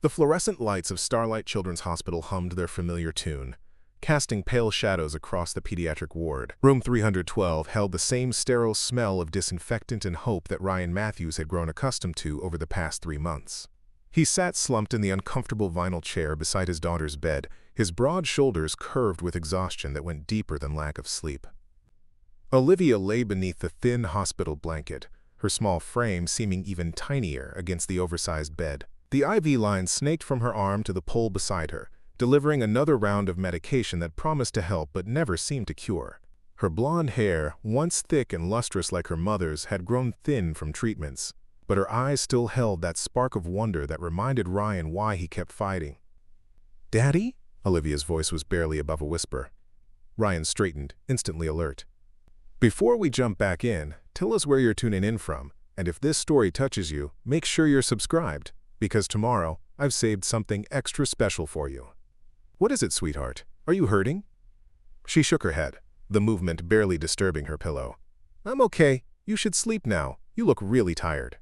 The fluorescent lights of Starlight Children's Hospital hummed their familiar tune, casting pale shadows across the pediatric ward. Room 312 held the same sterile smell of disinfectant and hope that Ryan Matthews had grown accustomed to over the past 3 months. He sat slumped in the uncomfortable vinyl chair beside his daughter's bed, his broad shoulders curved with exhaustion that went deeper than lack of sleep. Olivia lay beneath the thin hospital blanket, her small frame seeming even tinier against the oversized bed. The IV line snaked from her arm to the pole beside her, delivering another round of medication that promised to help but never seemed to cure. Her blonde hair, once thick and lustrous like her mother's, had grown thin from treatments, but her eyes still held that spark of wonder that reminded Ryan why he kept fighting. "Daddy?" Olivia's voice was barely above a whisper. Ryan straightened, instantly alert. "Before we jump back in, tell us where you're tuning in from, and if this story touches you, make sure you're subscribed, because tomorrow I've saved something extra special for you." "What is it, sweetheart? Are you hurting?" She shook her head, the movement barely disturbing her pillow. "I'm okay. You should sleep now. You look really tired."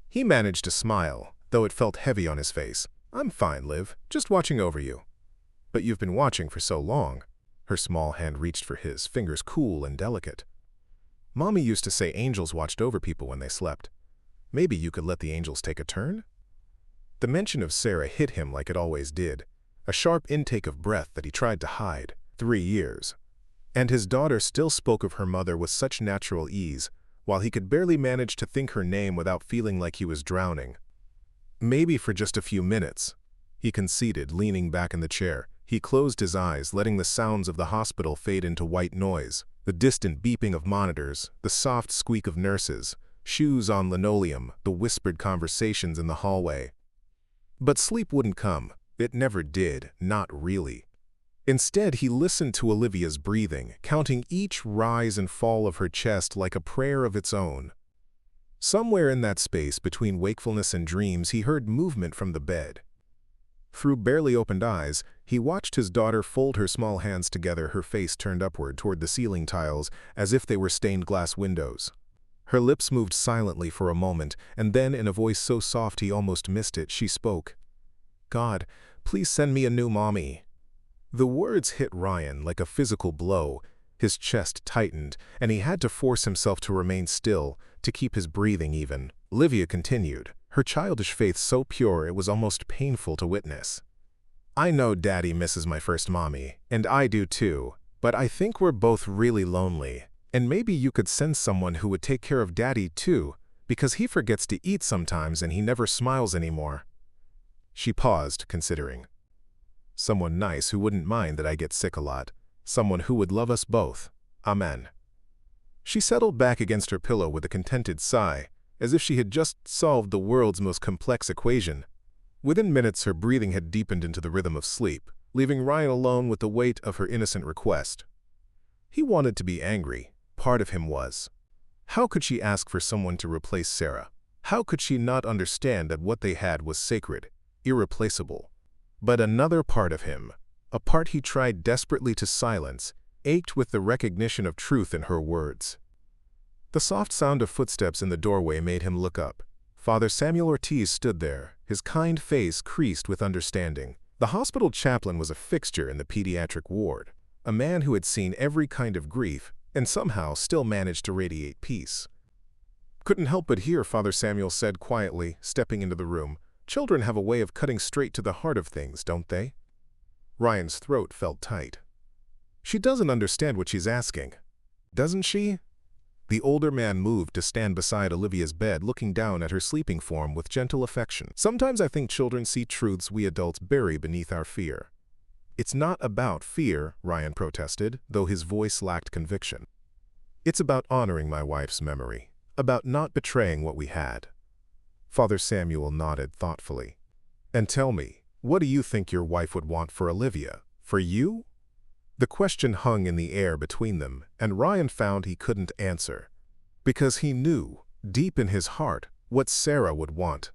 He managed to smile, though it felt heavy on his face. "I'm fine, Liv. Just watching over you." "But you've been watching for so long." Her small hand reached for his, fingers cool and delicate. "Mommy used to say angels watched over people when they slept. Maybe you could let the angels take a turn?" The mention of Sarah hit him like it always did, a sharp intake of breath that he tried to hide. 3 years. And his daughter still spoke of her mother with such natural ease, while he could barely manage to think her name without feeling like he was drowning. "Maybe for just a few minutes," he conceded, leaning back in the chair. He closed his eyes, letting the sounds of the hospital fade into white noise, the distant beeping of monitors, the soft squeak of nurses, shoes on linoleum, the whispered conversations in the hallway. But sleep wouldn't come. It never did, not really. Instead, he listened to Olivia's breathing, counting each rise and fall of her chest like a prayer of its own. Somewhere in that space between wakefulness and dreams, he heard movement from the bed. Through barely opened eyes, he watched his daughter fold her small hands together, her face turned upward toward the ceiling tiles as if they were stained glass windows. Her lips moved silently for a moment, and then, in a voice so soft he almost missed it, she spoke. "God, please send me a new mommy." The words hit Ryan like a physical blow. His chest tightened, and he had to force himself to remain still, to keep his breathing even. Olivia continued, her childish faith so pure it was almost painful to witness. "I know Daddy misses my first mommy, and I do too, but I think we're both really lonely, and maybe you could send someone who would take care of Daddy too, because he forgets to eat sometimes and he never smiles anymore." She paused, considering. "Someone nice who wouldn't mind that I get sick a lot. Someone who would love us both. Amen." She settled back against her pillow with a contented sigh, as if she had just solved the world's most complex equation. Within minutes, her breathing had deepened into the rhythm of sleep, leaving Ryan alone with the weight of her innocent request. He wanted to be angry. Part of him was. How could she ask for someone to replace Sarah? How could she not understand that what they had was sacred, irreplaceable? But another part of him, a part he tried desperately to silence, ached with the recognition of truth in her words. The soft sound of footsteps in the doorway made him look up. Father Samuel Ortiz stood there, his kind face creased with understanding. The hospital chaplain was a fixture in the pediatric ward, a man who had seen every kind of grief and somehow still managed to radiate peace. "Couldn't help but hear," Father Samuel said quietly, stepping into the room. "Children have a way of cutting straight to the heart of things, don't they?" Ryan's throat felt tight. "She doesn't understand what she's asking. Doesn't she?" The older man moved to stand beside Olivia's bed, looking down at her sleeping form with gentle affection. "Sometimes I think children see truths we adults bury beneath our fear." "It's not about fear," Ryan protested, though his voice lacked conviction. "It's about honoring my wife's memory, about not betraying what we had." Father Samuel nodded thoughtfully. "And tell me, what do you think your wife would want for Olivia? For you?" The question hung in the air between them, and Ryan found he couldn't answer. Because he knew, deep in his heart, what Sarah would want.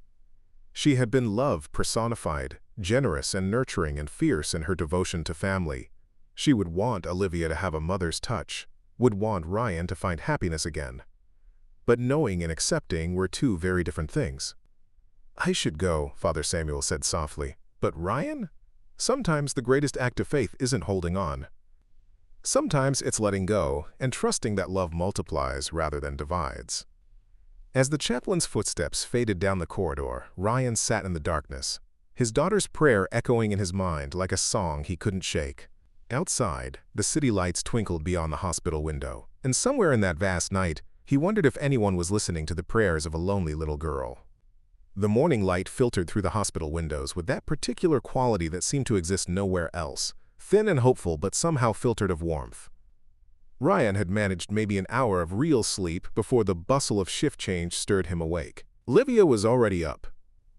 She had been love personified, generous and nurturing and fierce in her devotion to family. She would want Olivia to have a mother's touch, would want Ryan to find happiness again. But knowing and accepting were two very different things. "I should go," Father Samuel said softly. "But Ryan? Sometimes the greatest act of faith isn't holding on. Sometimes it's letting go and trusting that love multiplies rather than divides." As the chaplain's footsteps faded down the corridor, Ryan sat in the darkness, his daughter's prayer echoing in his mind like a song he couldn't shake. Outside, the city lights twinkled beyond the hospital window, and somewhere in that vast night, he wondered if anyone was listening to the prayers of a lonely little girl. The morning light filtered through the hospital windows with that particular quality that seemed to exist nowhere else, thin and hopeful but somehow filtered of warmth. Ryan had managed maybe an hour of real sleep before the bustle of shift change stirred him awake. Olivia was already up,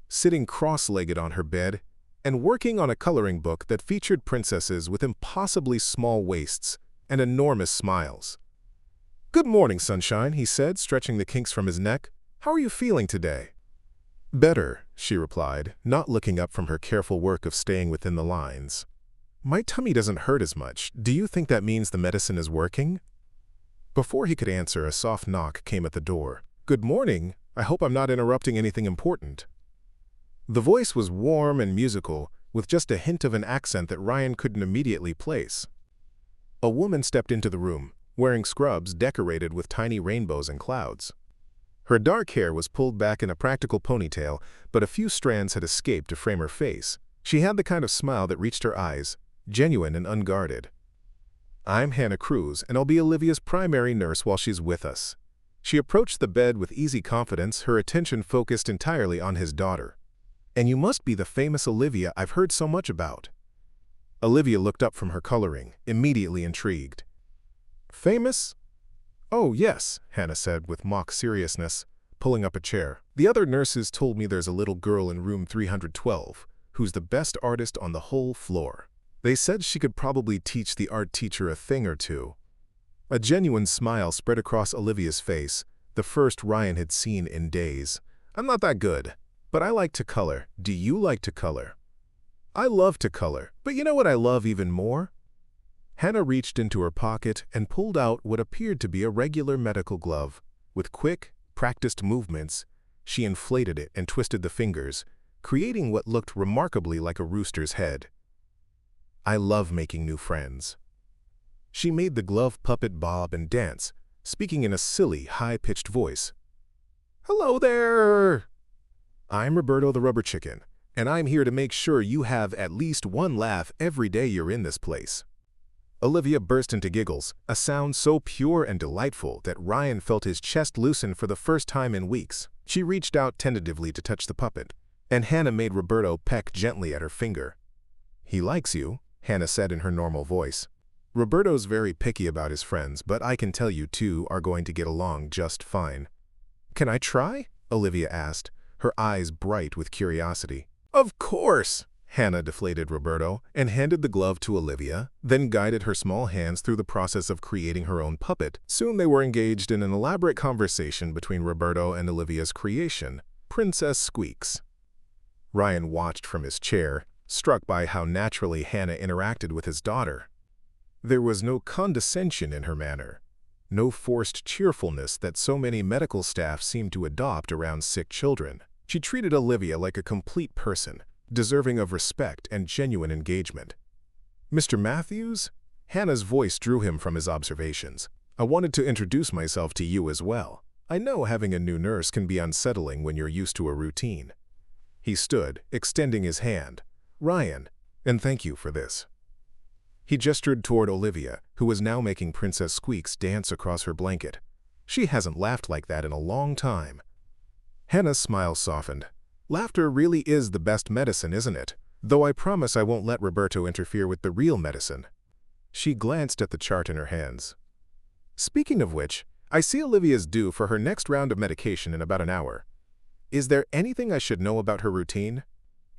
sitting cross-legged on her bed and working on a coloring book that featured princesses with impossibly small waists and enormous smiles. "Good morning, sunshine," he said, stretching the kinks from his neck. "How are you feeling today?" "Better," she replied, not looking up from her careful work of staying within the lines. "My tummy doesn't hurt as much. Do you think that means the medicine is working?" Before he could answer, a soft knock came at the door. "Good morning. I hope I'm not interrupting anything important." The voice was warm and musical, with just a hint of an accent that Ryan couldn't immediately place. A woman stepped into the room, wearing scrubs decorated with tiny rainbows and clouds. Her dark hair was pulled back in a practical ponytail, but a few strands had escaped to frame her face. She had the kind of smile that reached her eyes, genuine and unguarded. "I'm Hannah Cruz, and I'll be Olivia's primary nurse while she's with us." She approached the bed with easy confidence, her attention focused entirely on his daughter. "And you must be the famous Olivia I've heard so much about." Olivia looked up from her coloring, immediately intrigued. "Famous? Oh, yes," Hannah said with mock seriousness, pulling up a chair. "The other nurses told me there's a little girl in room 312 who's the best artist on the whole floor. They said she could probably teach the art teacher a thing or two." A genuine smile spread across Olivia's face, the first Ryan had seen in days. "I'm not that good, but I like to color. Do you like to color?" "I love to color, but you know what I love even more?" Hannah reached into her pocket and pulled out what appeared to be a regular medical glove. With quick, practiced movements, she inflated it and twisted the fingers, creating what looked remarkably like a rooster's head. "I love making new friends." She made the glove puppet bob and dance, speaking in a silly, high-pitched voice. "Hello there! I'm Roberto the Rubber Chicken, and I'm here to make sure you have at least one laugh every day you're in this place." Olivia burst into giggles, a sound so pure and delightful that Ryan felt his chest loosen for the first time in weeks. She reached out tentatively to touch the puppet, and Hannah made Roberto peck gently at her finger. "He likes you," Hannah said in her normal voice. "Roberto's very picky about his friends, but I can tell you two are going to get along just fine." "Can I try?" Olivia asked, her eyes bright with curiosity. "Of course!" Hannah deflated Roberto and handed the glove to Olivia, then guided her small hands through the process of creating her own puppet. Soon they were engaged in an elaborate conversation between Roberto and Olivia's creation, Princess Squeaks. Ryan watched from his chair, struck by how naturally Hannah interacted with his daughter. There was no condescension in her manner, no forced cheerfulness that so many medical staff seem to adopt around sick children. She treated Olivia like a complete person, deserving of respect and genuine engagement. "Mr. Matthews?" Hannah's voice drew him from his observations. "I wanted to introduce myself to you as well. I know having a new nurse can be unsettling when you're used to a routine." He stood, extending his hand. "Ryan, and thank you for this." He gestured toward Olivia, who was now making Princess Squeaks dance across her blanket. She hasn't laughed like that in a long time. Hannah's smile softened. "Laughter really is the best medicine, isn't it? Though I promise I won't let Roberto interfere with the real medicine." She glanced at the chart in her hands. "Speaking of which, I see Olivia's due for her next round of medication in about an hour. Is there anything I should know about her routine?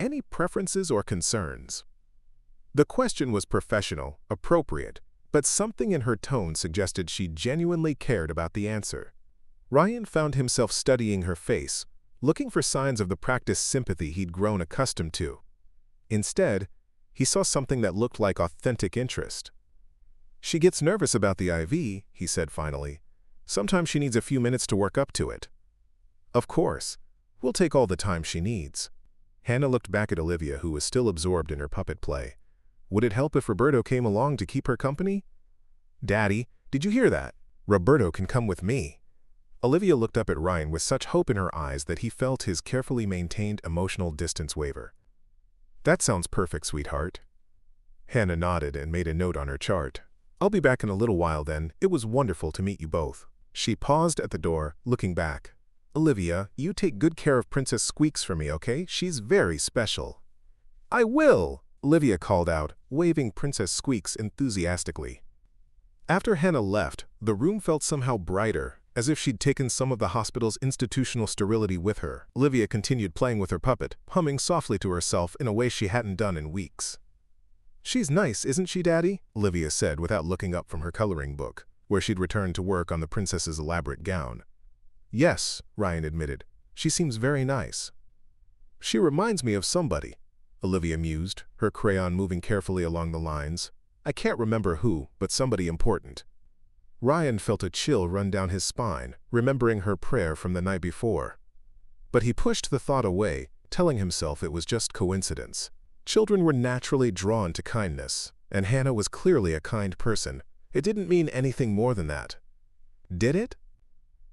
Any preferences or concerns?" The question was professional, appropriate, but something in her tone suggested she genuinely cared about the answer. Ryan found himself studying her face, looking for signs of the practiced sympathy he'd grown accustomed to. Instead, he saw something that looked like authentic interest. "She gets nervous about the IV," he said finally. "Sometimes she needs a few minutes to work up to it." "Of course. We'll take all the time she needs. Hannah looked back at Olivia, who was still absorbed in her puppet play. Would it help if Roberto came along to keep her company? Daddy, did you hear that? Roberto can come with me. Olivia looked up at Ryan with such hope in her eyes that he felt his carefully maintained emotional distance waver. That sounds perfect, sweetheart. Hannah nodded and made a note on her chart. I'll be back in a little while then. It was wonderful to meet you both. She paused at the door, looking back. Olivia, you take good care of Princess Squeaks for me, okay? She's very special. I will, Olivia called out, waving Princess Squeaks enthusiastically. After Hannah left, the room felt somehow brighter, as if she'd taken some of the hospital's institutional sterility with her. Olivia continued playing with her puppet, humming softly to herself in a way she hadn't done in weeks. She's nice, isn't she, Daddy? Olivia said without looking up from her coloring book, where she'd returned to work on the princess's elaborate gown. Yes, Ryan admitted. She seems very nice. She reminds me of somebody, Olivia mused, her crayon moving carefully along the lines. I can't remember who, but somebody important. Ryan felt a chill run down his spine, remembering her prayer from the night before. But he pushed the thought away, telling himself it was just coincidence. Children were naturally drawn to kindness, and Hannah was clearly a kind person. It didn't mean anything more than that. Did it?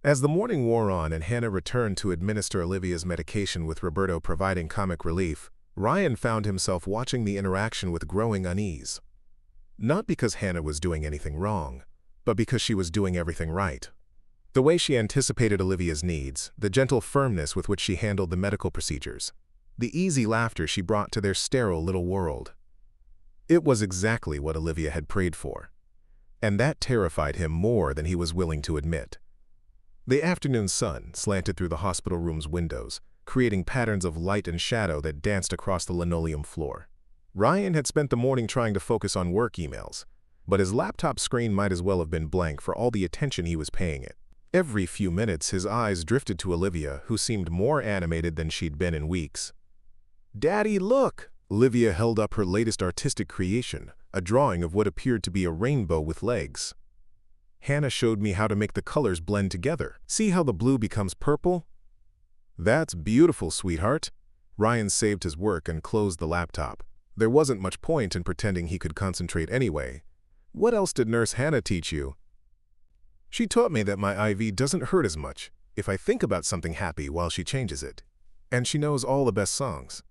As the morning wore on and Hannah returned to administer Olivia's medication with Roberto providing comic relief, Ryan found himself watching the interaction with growing unease. Not because Hannah was doing anything wrong, but because she was doing everything right. The way she anticipated Olivia's needs, the gentle firmness with which she handled the medical procedures, the easy laughter she brought to their sterile little world. It was exactly what Olivia had prayed for, and that terrified him more than he was willing to admit. The afternoon sun slanted through the hospital room's windows, creating patterns of light and shadow that danced across the linoleum floor. Ryan had spent the morning trying to focus on work emails, but his laptop screen might as well have been blank for all the attention he was paying it. Every few minutes, his eyes drifted to Olivia, who seemed more animated than she'd been in weeks. Daddy, look! Olivia held up her latest artistic creation, a drawing of what appeared to be a rainbow with legs. Hannah showed me how to make the colors blend together. See how the blue becomes purple? That's beautiful, sweetheart. Ryan saved his work and closed the laptop. There wasn't much point in pretending he could concentrate anyway. What else did Nurse Hannah teach you? She taught me that my IV doesn't hurt as much if I think about something happy while she changes it. And she knows all the best songs.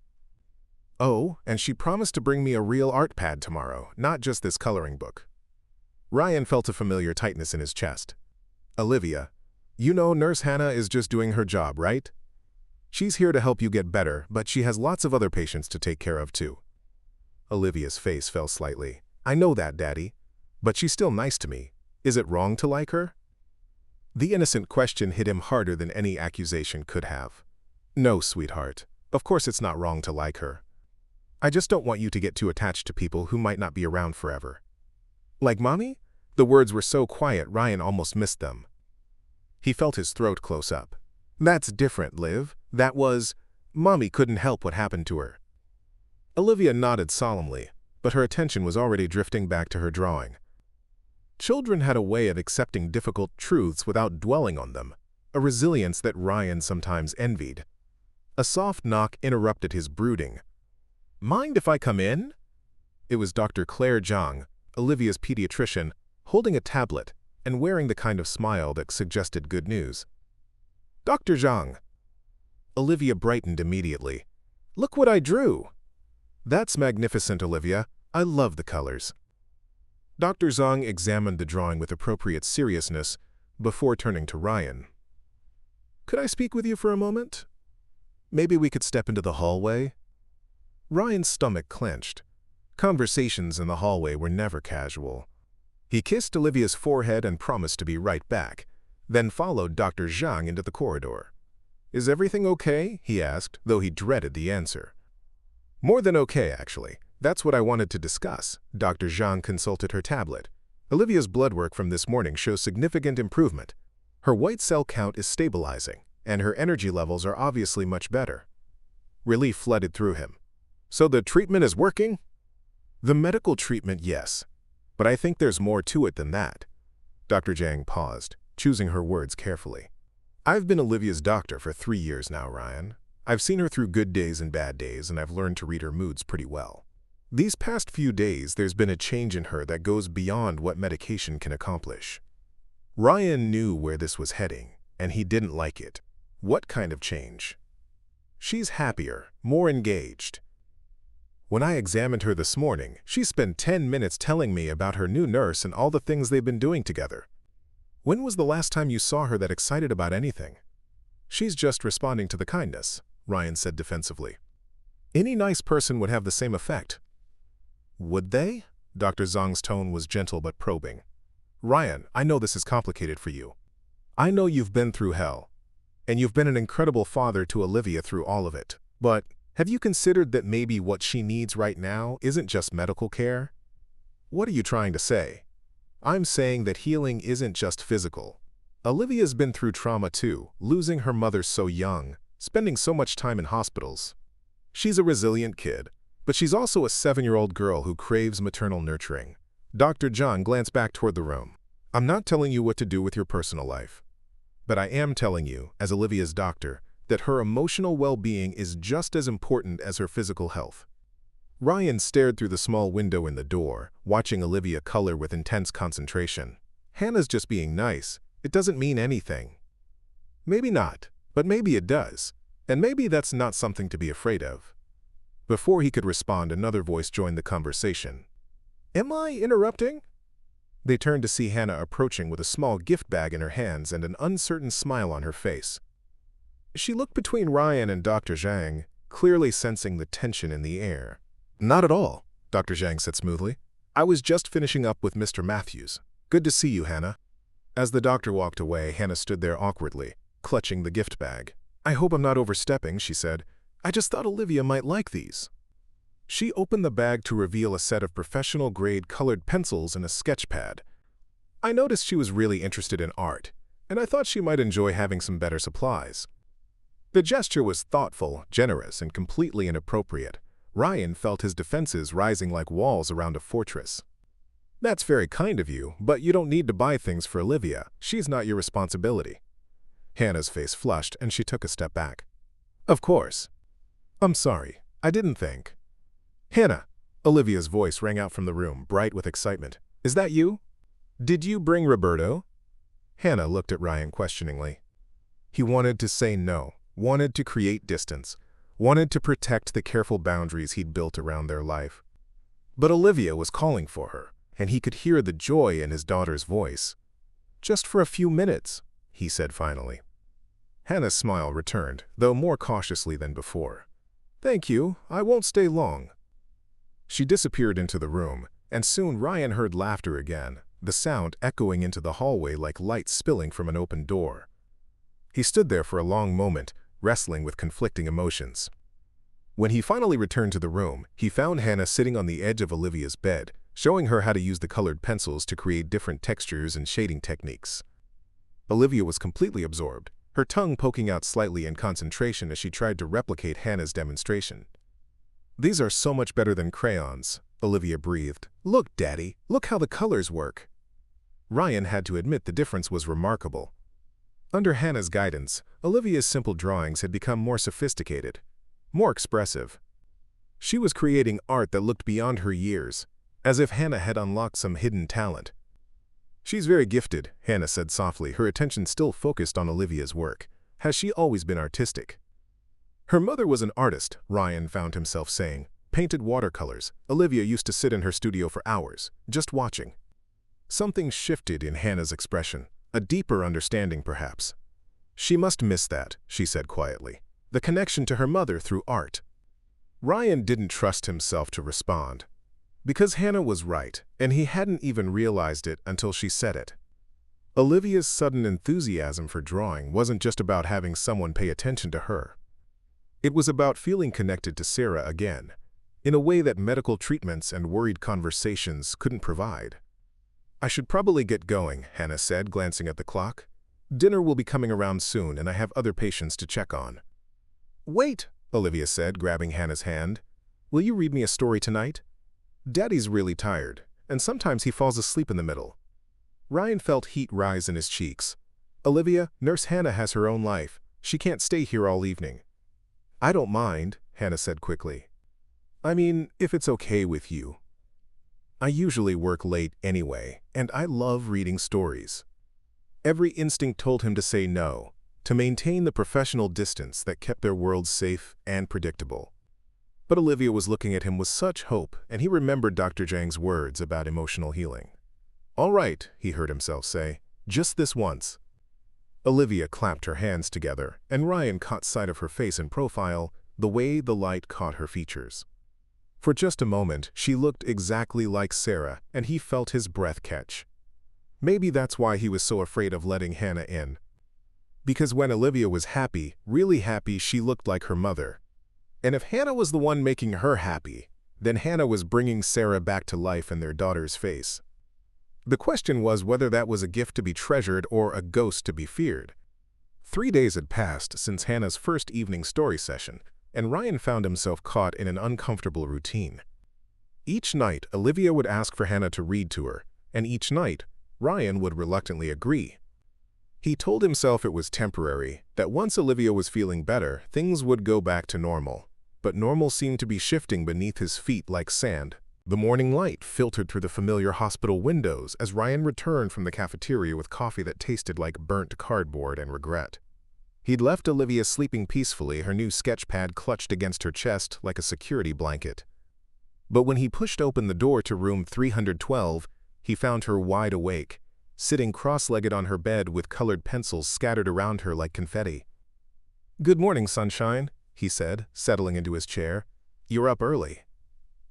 Oh, and she promised to bring me a real art pad tomorrow, not just this coloring book. Ryan felt a familiar tightness in his chest. Olivia, you know Nurse Hannah is just doing her job, right? She's here to help you get better, but she has lots of other patients to take care of too. Olivia's face fell slightly. I know that, Daddy. But she's still nice to me. Is it wrong to like her? The innocent question hit him harder than any accusation could have. No, sweetheart. Of course it's not wrong to like her. I just don't want you to get too attached to people who might not be around forever. Like Mommy? The words were so quiet Ryan almost missed them. He felt his throat close up. That's different, Liv. That was… Mommy couldn't help what happened to her. Olivia nodded solemnly, but her attention was already drifting back to her drawing. Children had a way of accepting difficult truths without dwelling on them, a resilience that Ryan sometimes envied. A soft knock interrupted his brooding. Mind if I come in? It was Dr. Claire Zhang, Olivia's pediatrician, holding a tablet and wearing the kind of smile that suggested good news. Dr. Zhang. Olivia brightened immediately. Look what I drew. That's magnificent, Olivia. I love the colors. Dr. Zhang examined the drawing with appropriate seriousness before turning to Ryan. Could I speak with you for a moment? Maybe we could step into the hallway? Ryan's stomach clenched. Conversations in the hallway were never casual. He kissed Olivia's forehead and promised to be right back, then followed Dr. Zhang into the corridor. Is everything okay? He asked, though he dreaded the answer. More than okay, actually. That's what I wanted to discuss. Dr. Zhang consulted her tablet. Olivia's blood work from this morning shows significant improvement. Her white cell count is stabilizing, and her energy levels are obviously much better. Relief flooded through him. So the treatment is working? The medical treatment, yes. But I think there's more to it than that. Dr. Zhang paused, choosing her words carefully. I've been Olivia's doctor for 3 years now, Ryan. I've seen her through good days and bad days, and I've learned to read her moods pretty well. These past few days, there's been a change in her that goes beyond what medication can accomplish. Ryan knew where this was heading, and he didn't like it. What kind of change? She's happier, more engaged. When I examined her this morning, she spent 10 minutes telling me about her new nurse and all the things they've been doing together. When was the last time you saw her that excited about anything? She's just responding to the kindness, Ryan said defensively. Any nice person would have the same effect. Would they? Dr. Zhang's tone was gentle but probing. Ryan, I know this is complicated for you. I know you've been through hell, and you've been an incredible father to Olivia through all of it. But have you considered that maybe what she needs right now isn't just medical care? What are you trying to say? I'm saying that healing isn't just physical. Olivia's been through trauma too, losing her mother so young, spending so much time in hospitals. She's a resilient kid, but she's also a 7-year-old girl who craves maternal nurturing. Dr. Zhang glanced back toward the room. I'm not telling you what to do with your personal life, but I am telling you, as Olivia's doctor, that her emotional well-being is just as important as her physical health. Ryan stared through the small window in the door, watching Olivia color with intense concentration. Hannah's just being nice. It doesn't mean anything. Maybe not, but maybe it does. And maybe that's not something to be afraid of. Before he could respond, another voice joined the conversation. Am I interrupting? They turned to see Hannah approaching with a small gift bag in her hands and an uncertain smile on her face. She looked between Ryan and Dr. Zhang, clearly sensing the tension in the air. Not at all, Dr. Zhang said smoothly. I was just finishing up with Mr. Matthews. Good to see you, Hannah. As the doctor walked away, Hannah stood there awkwardly, clutching the gift bag. I hope I'm not overstepping, she said. I just thought Olivia might like these. She opened the bag to reveal a set of professional-grade colored pencils and a sketch pad. I noticed she was really interested in art, and I thought she might enjoy having some better supplies. The gesture was thoughtful, generous, and completely inappropriate. Ryan felt his defenses rising like walls around a fortress. That's very kind of you, but you don't need to buy things for Olivia. She's not your responsibility. Hannah's face flushed, and she took a step back. Of course. I'm sorry. I didn't think. Hannah, Olivia's voice rang out from the room, bright with excitement. Is that you? Did you bring Roberto? Hannah looked at Ryan questioningly. He wanted to say no, wanted to create distance, wanted to protect the careful boundaries he'd built around their life. But Olivia was calling for her, and he could hear the joy in his daughter's voice. Just for a few minutes, he said finally. Hannah's smile returned, though more cautiously than before. Thank you, I won't stay long. She disappeared into the room, and soon Ryan heard laughter again, the sound echoing into the hallway like light spilling from an open door. He stood there for a long moment, wrestling with conflicting emotions. When he finally returned to the room, he found Hannah sitting on the edge of Olivia's bed, showing her how to use the colored pencils to create different textures and shading techniques. Olivia was completely absorbed, her tongue poking out slightly in concentration as she tried to replicate Hannah's demonstration. These are so much better than crayons, Olivia breathed. Look, Daddy, look how the colors work. Ryan had to admit the difference was remarkable. Under Hannah's guidance, Olivia's simple drawings had become more sophisticated, more expressive. She was creating art that looked beyond her years, as if Hannah had unlocked some hidden talent. She's very gifted, Hannah said softly, her attention still focused on Olivia's work. Has she always been artistic? Her mother was an artist, Ryan found himself saying. Painted watercolors. Olivia used to sit in her studio for hours, just watching. Something shifted in Hannah's expression. A deeper understanding, perhaps. She must miss that, she said quietly. The connection to her mother through art. Ryan didn't trust himself to respond. Because Hannah was right, and he hadn't even realized it until she said it. Olivia's sudden enthusiasm for drawing wasn't just about having someone pay attention to her. It was about feeling connected to Sarah again, in a way that medical treatments and worried conversations couldn't provide. I should probably get going, Hannah said, glancing at the clock. Dinner will be coming around soon, and I have other patients to check on. Wait, Olivia said, grabbing Hannah's hand. Will you read me a story tonight? Daddy's really tired, and sometimes he falls asleep in the middle. Ryan felt heat rise in his cheeks. "Olivia, Nurse Hannah has her own life. She can't stay here all evening." "I don't mind," Hannah said quickly. "I mean, if it's okay with you. I usually work late anyway, and I love reading stories." Every instinct told him to say no, to maintain the professional distance that kept their world safe and predictable. But Olivia was looking at him with such hope, and he remembered Dr. Zhang's words about emotional healing. "All right," he heard himself say, "just this once." Olivia clapped her hands together, and Ryan caught sight of her face in profile, the way the light caught her features. For just a moment, she looked exactly like Sarah, and he felt his breath catch. Maybe that's why he was so afraid of letting Hannah in. Because when Olivia was happy, really happy, she looked like her mother. And if Hannah was the one making her happy, then Hannah was bringing Sarah back to life in their daughter's face. The question was whether that was a gift to be treasured or a ghost to be feared. 3 days had passed since Hannah's first evening story session, and Ryan found himself caught in an uncomfortable routine. Each night, Olivia would ask for Hannah to read to her, and each night, Ryan would reluctantly agree. He told himself it was temporary, that once Olivia was feeling better, things would go back to normal. But normal seemed to be shifting beneath his feet like sand. The morning light filtered through the familiar hospital windows as Ryan returned from the cafeteria with coffee that tasted like burnt cardboard and regret. He'd left Olivia sleeping peacefully, her new sketch pad clutched against her chest like a security blanket. But when he pushed open the door to room 312, he found her wide awake, sitting cross-legged on her bed with colored pencils scattered around her like confetti. "Good morning, sunshine," he said, settling into his chair. "You're up early."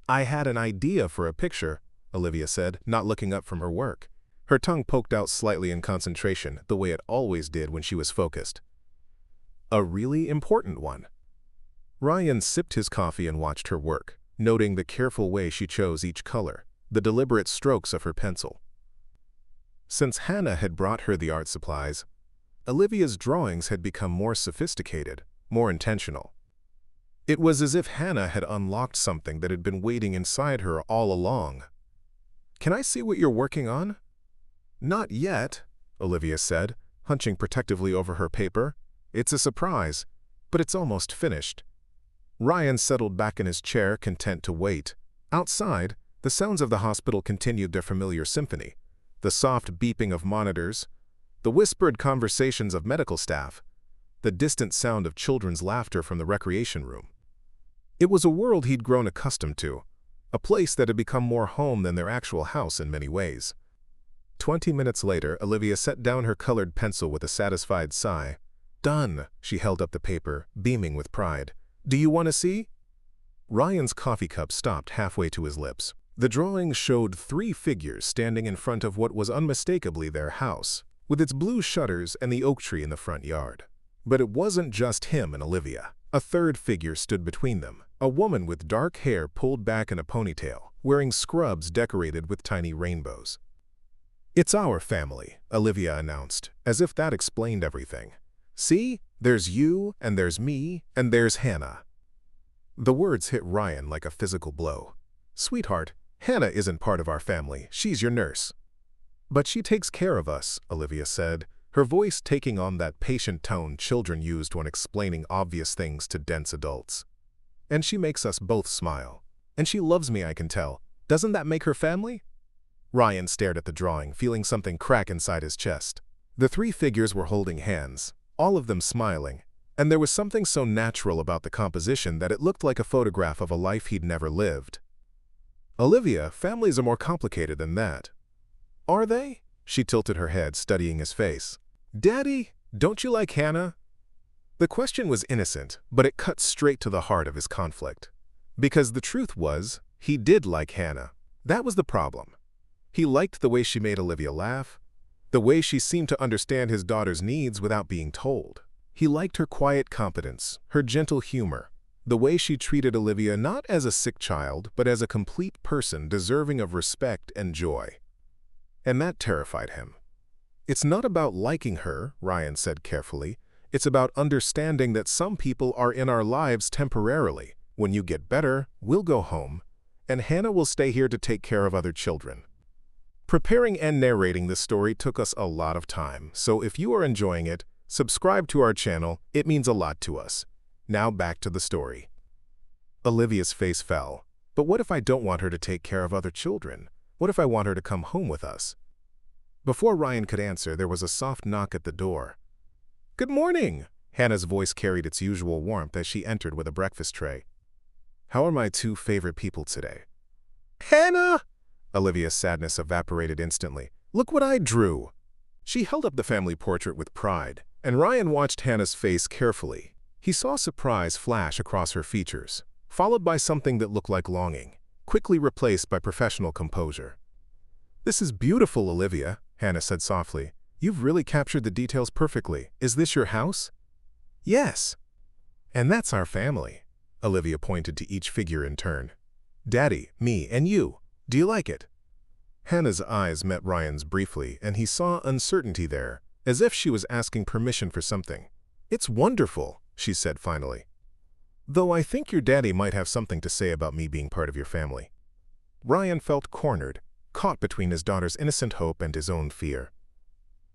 "I had an idea for a picture," Olivia said, not looking up from her work. Her tongue poked out slightly in concentration, the way it always did when she was focused. "A really important one." Ryan sipped his coffee and watched her work, noting the careful way she chose each color, the deliberate strokes of her pencil. Since Hannah had brought her the art supplies, Olivia's drawings had become more sophisticated, more intentional. It was as if Hannah had unlocked something that had been waiting inside her all along. "Can I see what you're working on?" "Not yet," Olivia said, hunching protectively over her paper. "It's a surprise, but it's almost finished." Ryan settled back in his chair, content to wait. Outside, the sounds of the hospital continued their familiar symphony. The soft beeping of monitors, the whispered conversations of medical staff, the distant sound of children's laughter from the recreation room. It was a world he'd grown accustomed to, a place that had become more home than their actual house in many ways. 20 minutes later, Olivia set down her colored pencil with a satisfied sigh. "Done," she held up the paper, beaming with pride. "Do you want to see?" Ryan's coffee cup stopped halfway to his lips. The drawing showed 3 figures standing in front of what was unmistakably their house, with its blue shutters and the oak tree in the front yard. But it wasn't just him and Olivia. A third figure stood between them, a woman with dark hair pulled back in a ponytail, wearing scrubs decorated with tiny rainbows. "It's our family," Olivia announced, as if that explained everything. "See, there's you, and there's me, and there's Hannah." The words hit Ryan like a physical blow. "Sweetheart, Hannah isn't part of our family. She's your nurse." "But she takes care of us," Olivia said, her voice taking on that patient tone children used when explaining obvious things to dense adults. "And she makes us both smile. And she loves me, I can tell. Doesn't that make her family?" Ryan stared at the drawing, feeling something crack inside his chest. The 3 figures were holding hands, all of them smiling, and there was something so natural about the composition that it looked like a photograph of a life he'd never lived. "Olivia, families are more complicated than that." "Are they?" She tilted her head, studying his face. "Daddy, don't you like Hannah?" The question was innocent, but it cut straight to the heart of his conflict. Because the truth was, he did like Hannah. That was the problem. He liked the way she made Olivia laugh, the way she seemed to understand his daughter's needs without being told. He liked her quiet competence, her gentle humor, the way she treated Olivia not as a sick child, but as a complete person deserving of respect and joy. And that terrified him. "It's not about liking her," Ryan said carefully. "It's about understanding that some people are in our lives temporarily. When you get better, we'll go home, and Hannah will stay here to take care of other children." Preparing and narrating this story took us a lot of time, so if you are enjoying it, subscribe to our channel, it means a lot to us. Now back to the story. Olivia's face fell. But what if I don't want her to take care of other children? What if I want her to come home with us? Before Ryan could answer, there was a soft knock at the door. "Good morning!" Hannah's voice carried its usual warmth as she entered with a breakfast tray. "How are my two favorite people today?" "Hannah!" Olivia's sadness evaporated instantly. "Look what I drew!" She held up the family portrait with pride, and Ryan watched Hannah's face carefully. He saw surprise flash across her features, followed by something that looked like longing, quickly replaced by professional composure. "This is beautiful, Olivia," Hannah said softly. "You've really captured the details perfectly. Is this your house?" "Yes." "And that's our family." Olivia pointed to each figure in turn. "Daddy, me, and you. Do you like it?" Hannah's eyes met Ryan's briefly, and he saw uncertainty there, as if she was asking permission for something. "It's wonderful," she said finally. "Though I think your daddy might have something to say about me being part of your family." Ryan felt cornered, caught between his daughter's innocent hope and his own fear.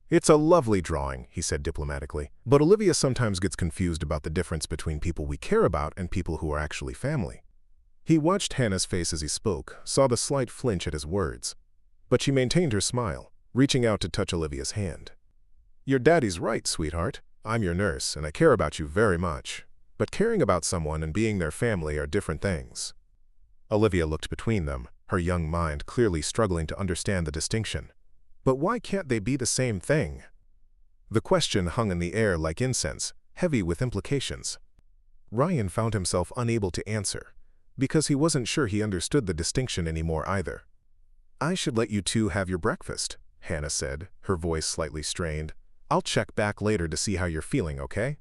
"It's a lovely drawing," he said diplomatically, "but Olivia sometimes gets confused about the difference between people we care about and people who are actually family." He watched Hannah's face as he spoke, saw the slight flinch at his words. But she maintained her smile, reaching out to touch Olivia's hand. "Your daddy's right, sweetheart. I'm your nurse, and I care about you very much. But caring about someone and being their family are different things." Olivia looked between them, her young mind clearly struggling to understand the distinction. But why can't they be the same thing? The question hung in the air like incense, heavy with implications. Ryan found himself unable to answer, because he wasn't sure he understood the distinction anymore either. "I should let you two have your breakfast," Hannah said, her voice slightly strained. "I'll check back later to see how you're feeling, okay?"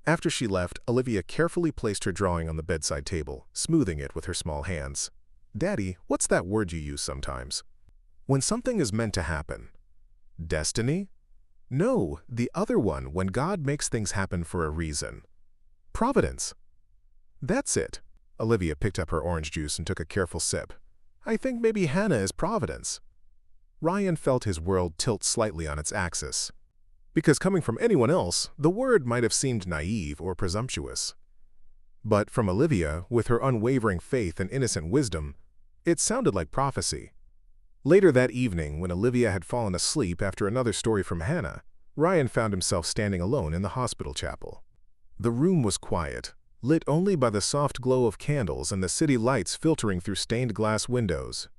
After she left, Olivia carefully placed her drawing on the bedside table, smoothing it with her small hands. "Daddy, what's that word you use sometimes? When something is meant to happen." "Destiny?" "No, the other one, when God makes things happen for a reason." "Providence." "That's it." Olivia picked up her orange juice and took a careful sip. "I think maybe Hannah is Providence." Ryan felt his world tilt slightly on its axis. Because coming from anyone else, the word might have seemed naive or presumptuous. But from Olivia, with her unwavering faith and innocent wisdom, it sounded like prophecy. Later that evening, when Olivia had fallen asleep after another story from Hannah, Ryan found himself standing alone in the hospital chapel. The room was quiet, lit only by the soft glow of candles and the city lights filtering through stained glass windows.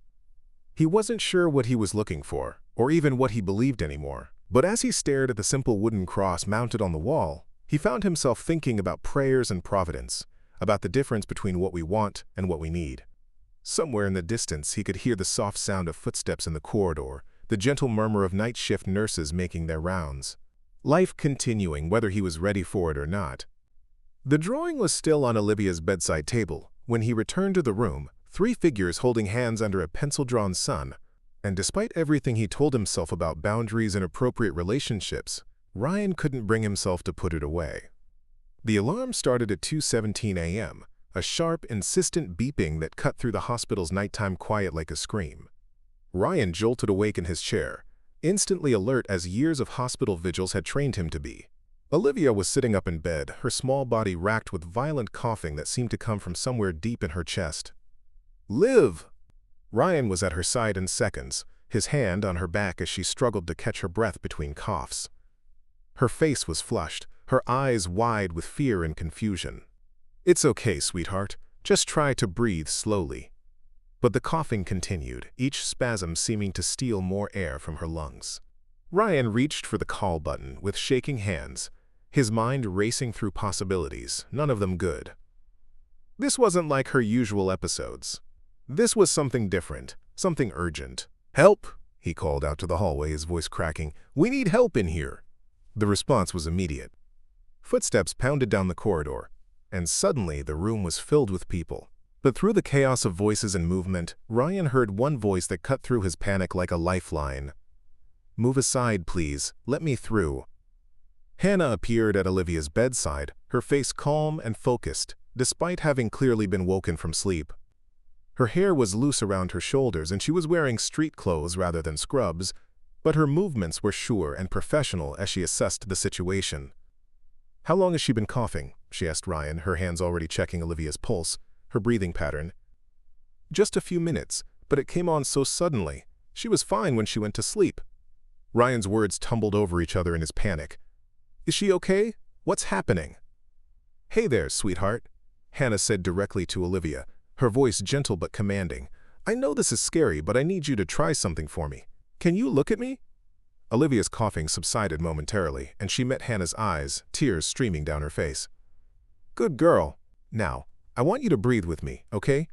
He wasn't sure what he was looking for, or even what he believed anymore, but as he stared at the simple wooden cross mounted on the wall, he found himself thinking about prayers and providence, about the difference between what we want and what we need. Somewhere in the distance, he could hear the soft sound of footsteps in the corridor, the gentle murmur of night shift nurses making their rounds. Life continuing whether he was ready for it or not. The drawing was still on Olivia's bedside table when he returned to the room, three figures holding hands under a pencil-drawn sun. And despite everything he told himself about boundaries and appropriate relationships, Ryan couldn't bring himself to put it away. The alarm started at 2:17 a.m., a sharp, insistent beeping that cut through the hospital's nighttime quiet like a scream. Ryan jolted awake in his chair, instantly alert as years of hospital vigils had trained him to be. Olivia was sitting up in bed, her small body racked with violent coughing that seemed to come from somewhere deep in her chest. "Liv!" Ryan was at her side in seconds, his hand on her back as she struggled to catch her breath between coughs. Her face was flushed, her eyes wide with fear and confusion. "It's okay, sweetheart. Just try to breathe slowly." But the coughing continued, each spasm seeming to steal more air from her lungs. Ryan reached for the call button with shaking hands, his mind racing through possibilities, none of them good. This wasn't like her usual episodes. This was something different, something urgent. "Help!" he called out to the hallway, his voice cracking. "We need help in here." The response was immediate. Footsteps pounded down the corridor, and suddenly the room was filled with people. But through the chaos of voices and movement, Ryan heard one voice that cut through his panic like a lifeline. "Move aside, please. Let me through." Hannah appeared at Olivia's bedside, her face calm and focused, despite having clearly been woken from sleep. Her hair was loose around her shoulders and she was wearing street clothes rather than scrubs, but her movements were sure and professional as she assessed the situation. "How long has she been coughing?" she asked Ryan, her hands already checking Olivia's pulse, her breathing pattern. "Just a few minutes, but it came on so suddenly. She was fine when she went to sleep." Ryan's words tumbled over each other in his panic. "Is she okay? What's happening?" "Hey there, sweetheart," Hannah said directly to Olivia, her voice gentle but commanding. "I know this is scary, but I need you to try something for me. Can you look at me?" Olivia's coughing subsided momentarily, and she met Hannah's eyes, tears streaming down her face. "Good girl. Now, I want you to breathe with me, okay?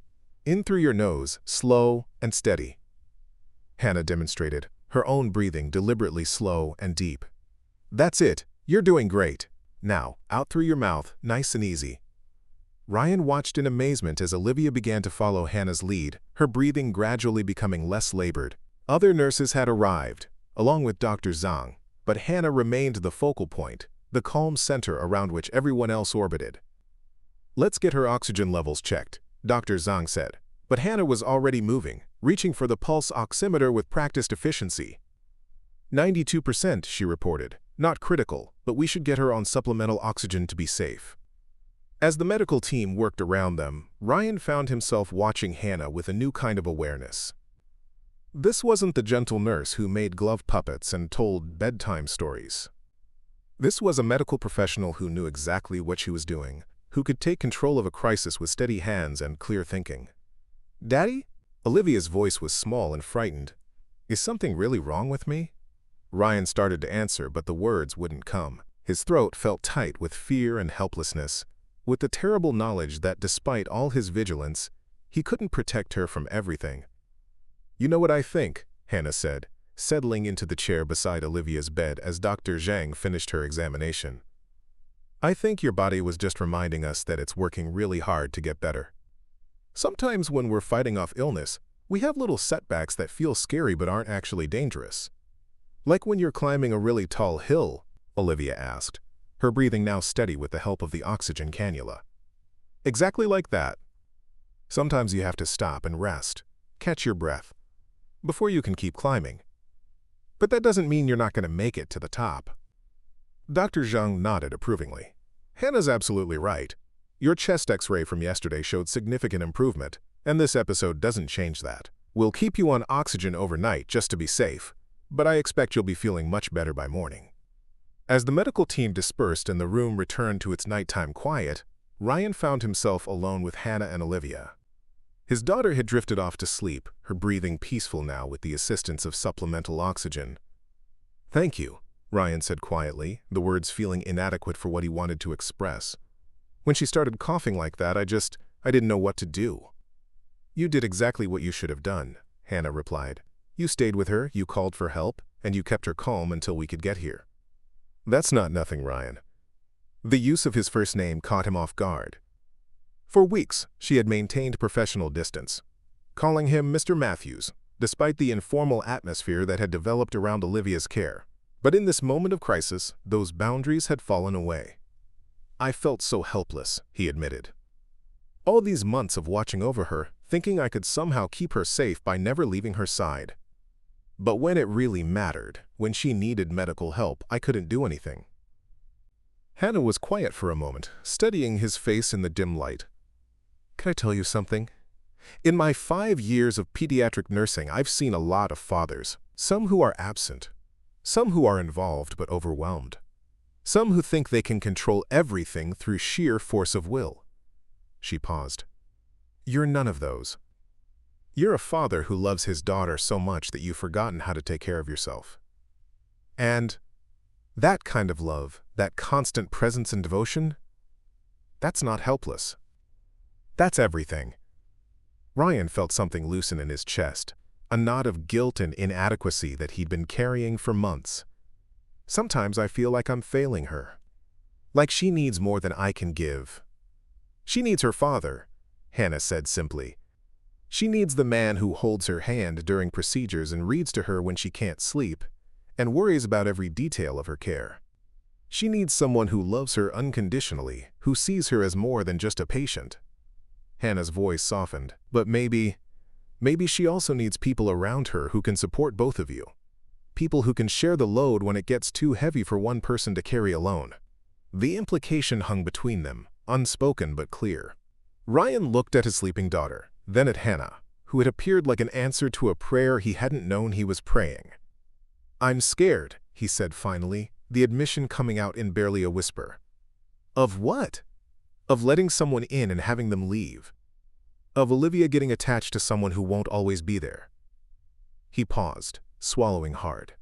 In through your nose, slow and steady." Hannah demonstrated, her own breathing deliberately slow and deep. "That's it. You're doing great. Now, out through your mouth, nice and easy." Ryan watched in amazement as Olivia began to follow Hannah's lead, her breathing gradually becoming less labored. Other nurses had arrived, along with Dr. Zhang, but Hannah remained the focal point, the calm center around which everyone else orbited. "Let's get her oxygen levels checked," Dr. Zhang said, but Hannah was already moving, reaching for the pulse oximeter with practiced efficiency. 92%, she reported. "Not critical, but we should get her on supplemental oxygen to be safe." As the medical team worked around them, Ryan found himself watching Hannah with a new kind of awareness. This wasn't the gentle nurse who made glove puppets and told bedtime stories. This was a medical professional who knew exactly what she was doing, who could take control of a crisis with steady hands and clear thinking. "Daddy?" Olivia's voice was small and frightened. "Is something really wrong with me?" Ryan started to answer, but the words wouldn't come. His throat felt tight with fear and helplessness, with the terrible knowledge that despite all his vigilance, he couldn't protect her from everything. "You know what I think," Hannah said, settling into the chair beside Olivia's bed as Dr. Zhang finished her examination. "I think your body was just reminding us that it's working really hard to get better. Sometimes when we're fighting off illness, we have little setbacks that feel scary but aren't actually dangerous. Like when you're climbing a really tall hill," Olivia asked, her breathing now steady with the help of the oxygen cannula. "Exactly like that. Sometimes you have to stop and rest, catch your breath, before you can keep climbing. But that doesn't mean you're not going to make it to the top." Dr. Zhang nodded approvingly. "Hannah's absolutely right. Your chest x-ray from yesterday showed significant improvement, and this episode doesn't change that. We'll keep you on oxygen overnight just to be safe, but I expect you'll be feeling much better by morning." As the medical team dispersed and the room returned to its nighttime quiet, Ryan found himself alone with Hannah and Olivia. His daughter had drifted off to sleep, her breathing peaceful now with the assistance of supplemental oxygen. "Thank you," Ryan said quietly, the words feeling inadequate for what he wanted to express. "When she started coughing like that, I didn't know what to do." "You did exactly what you should have done," Hannah replied. "You stayed with her, you called for help, and you kept her calm until we could get here." "That's not nothing, Ryan." The use of his first name caught him off guard. For weeks, she had maintained professional distance, calling him Mr. Matthews, despite the informal atmosphere that had developed around Olivia's care. But in this moment of crisis, those boundaries had fallen away. "I felt so helpless," he admitted. "All these months of watching over her, thinking I could somehow keep her safe by never leaving her side. But when it really mattered, when she needed medical help, I couldn't do anything." Hannah was quiet for a moment, studying his face in the dim light. "Can I tell you something? In my 5 years of pediatric nursing, I've seen a lot of fathers, some who are absent, some who are involved but overwhelmed, some who think they can control everything through sheer force of will." She paused. "You're none of those. You're a father who loves his daughter so much that you've forgotten how to take care of yourself. And that kind of love, that constant presence and devotion, that's not helpless. That's everything." Ryan felt something loosen in his chest, a knot of guilt and inadequacy that he'd been carrying for months. "Sometimes I feel like I'm failing her. Like she needs more than I can give. She needs her father," Hannah said simply. "She needs the man who holds her hand during procedures and reads to her when she can't sleep, and worries about every detail of her care. She needs someone who loves her unconditionally, who sees her as more than just a patient." Hannah's voice softened. But maybe she also needs people around her who can support both of you. People who can share the load when it gets too heavy for one person to carry alone. The implication hung between them, unspoken but clear. Ryan looked at his sleeping daughter, then at Hannah, who had appeared like an answer to a prayer he hadn't known he was praying. "I'm scared," he said finally, the admission coming out in barely a whisper. "Of what?" "Of letting someone in and having them leave. Of Olivia getting attached to someone who won't always be there." He paused, swallowing hard.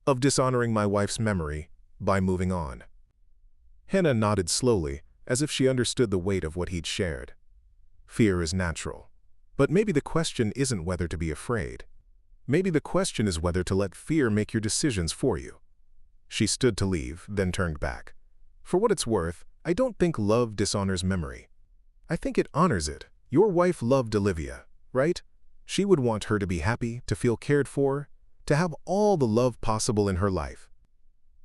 "Of dishonoring my wife's memory by moving on." Hannah nodded slowly, as if she understood the weight of what he'd shared. Fear is natural. But maybe the question isn't whether to be afraid. Maybe the question is whether to let fear make your decisions for you. She stood to leave, then turned back. "For what it's worth, I don't think love dishonors memory. I think it honors it. Your wife loved Olivia, right? She would want her to be happy, to feel cared for, to have all the love possible in her life."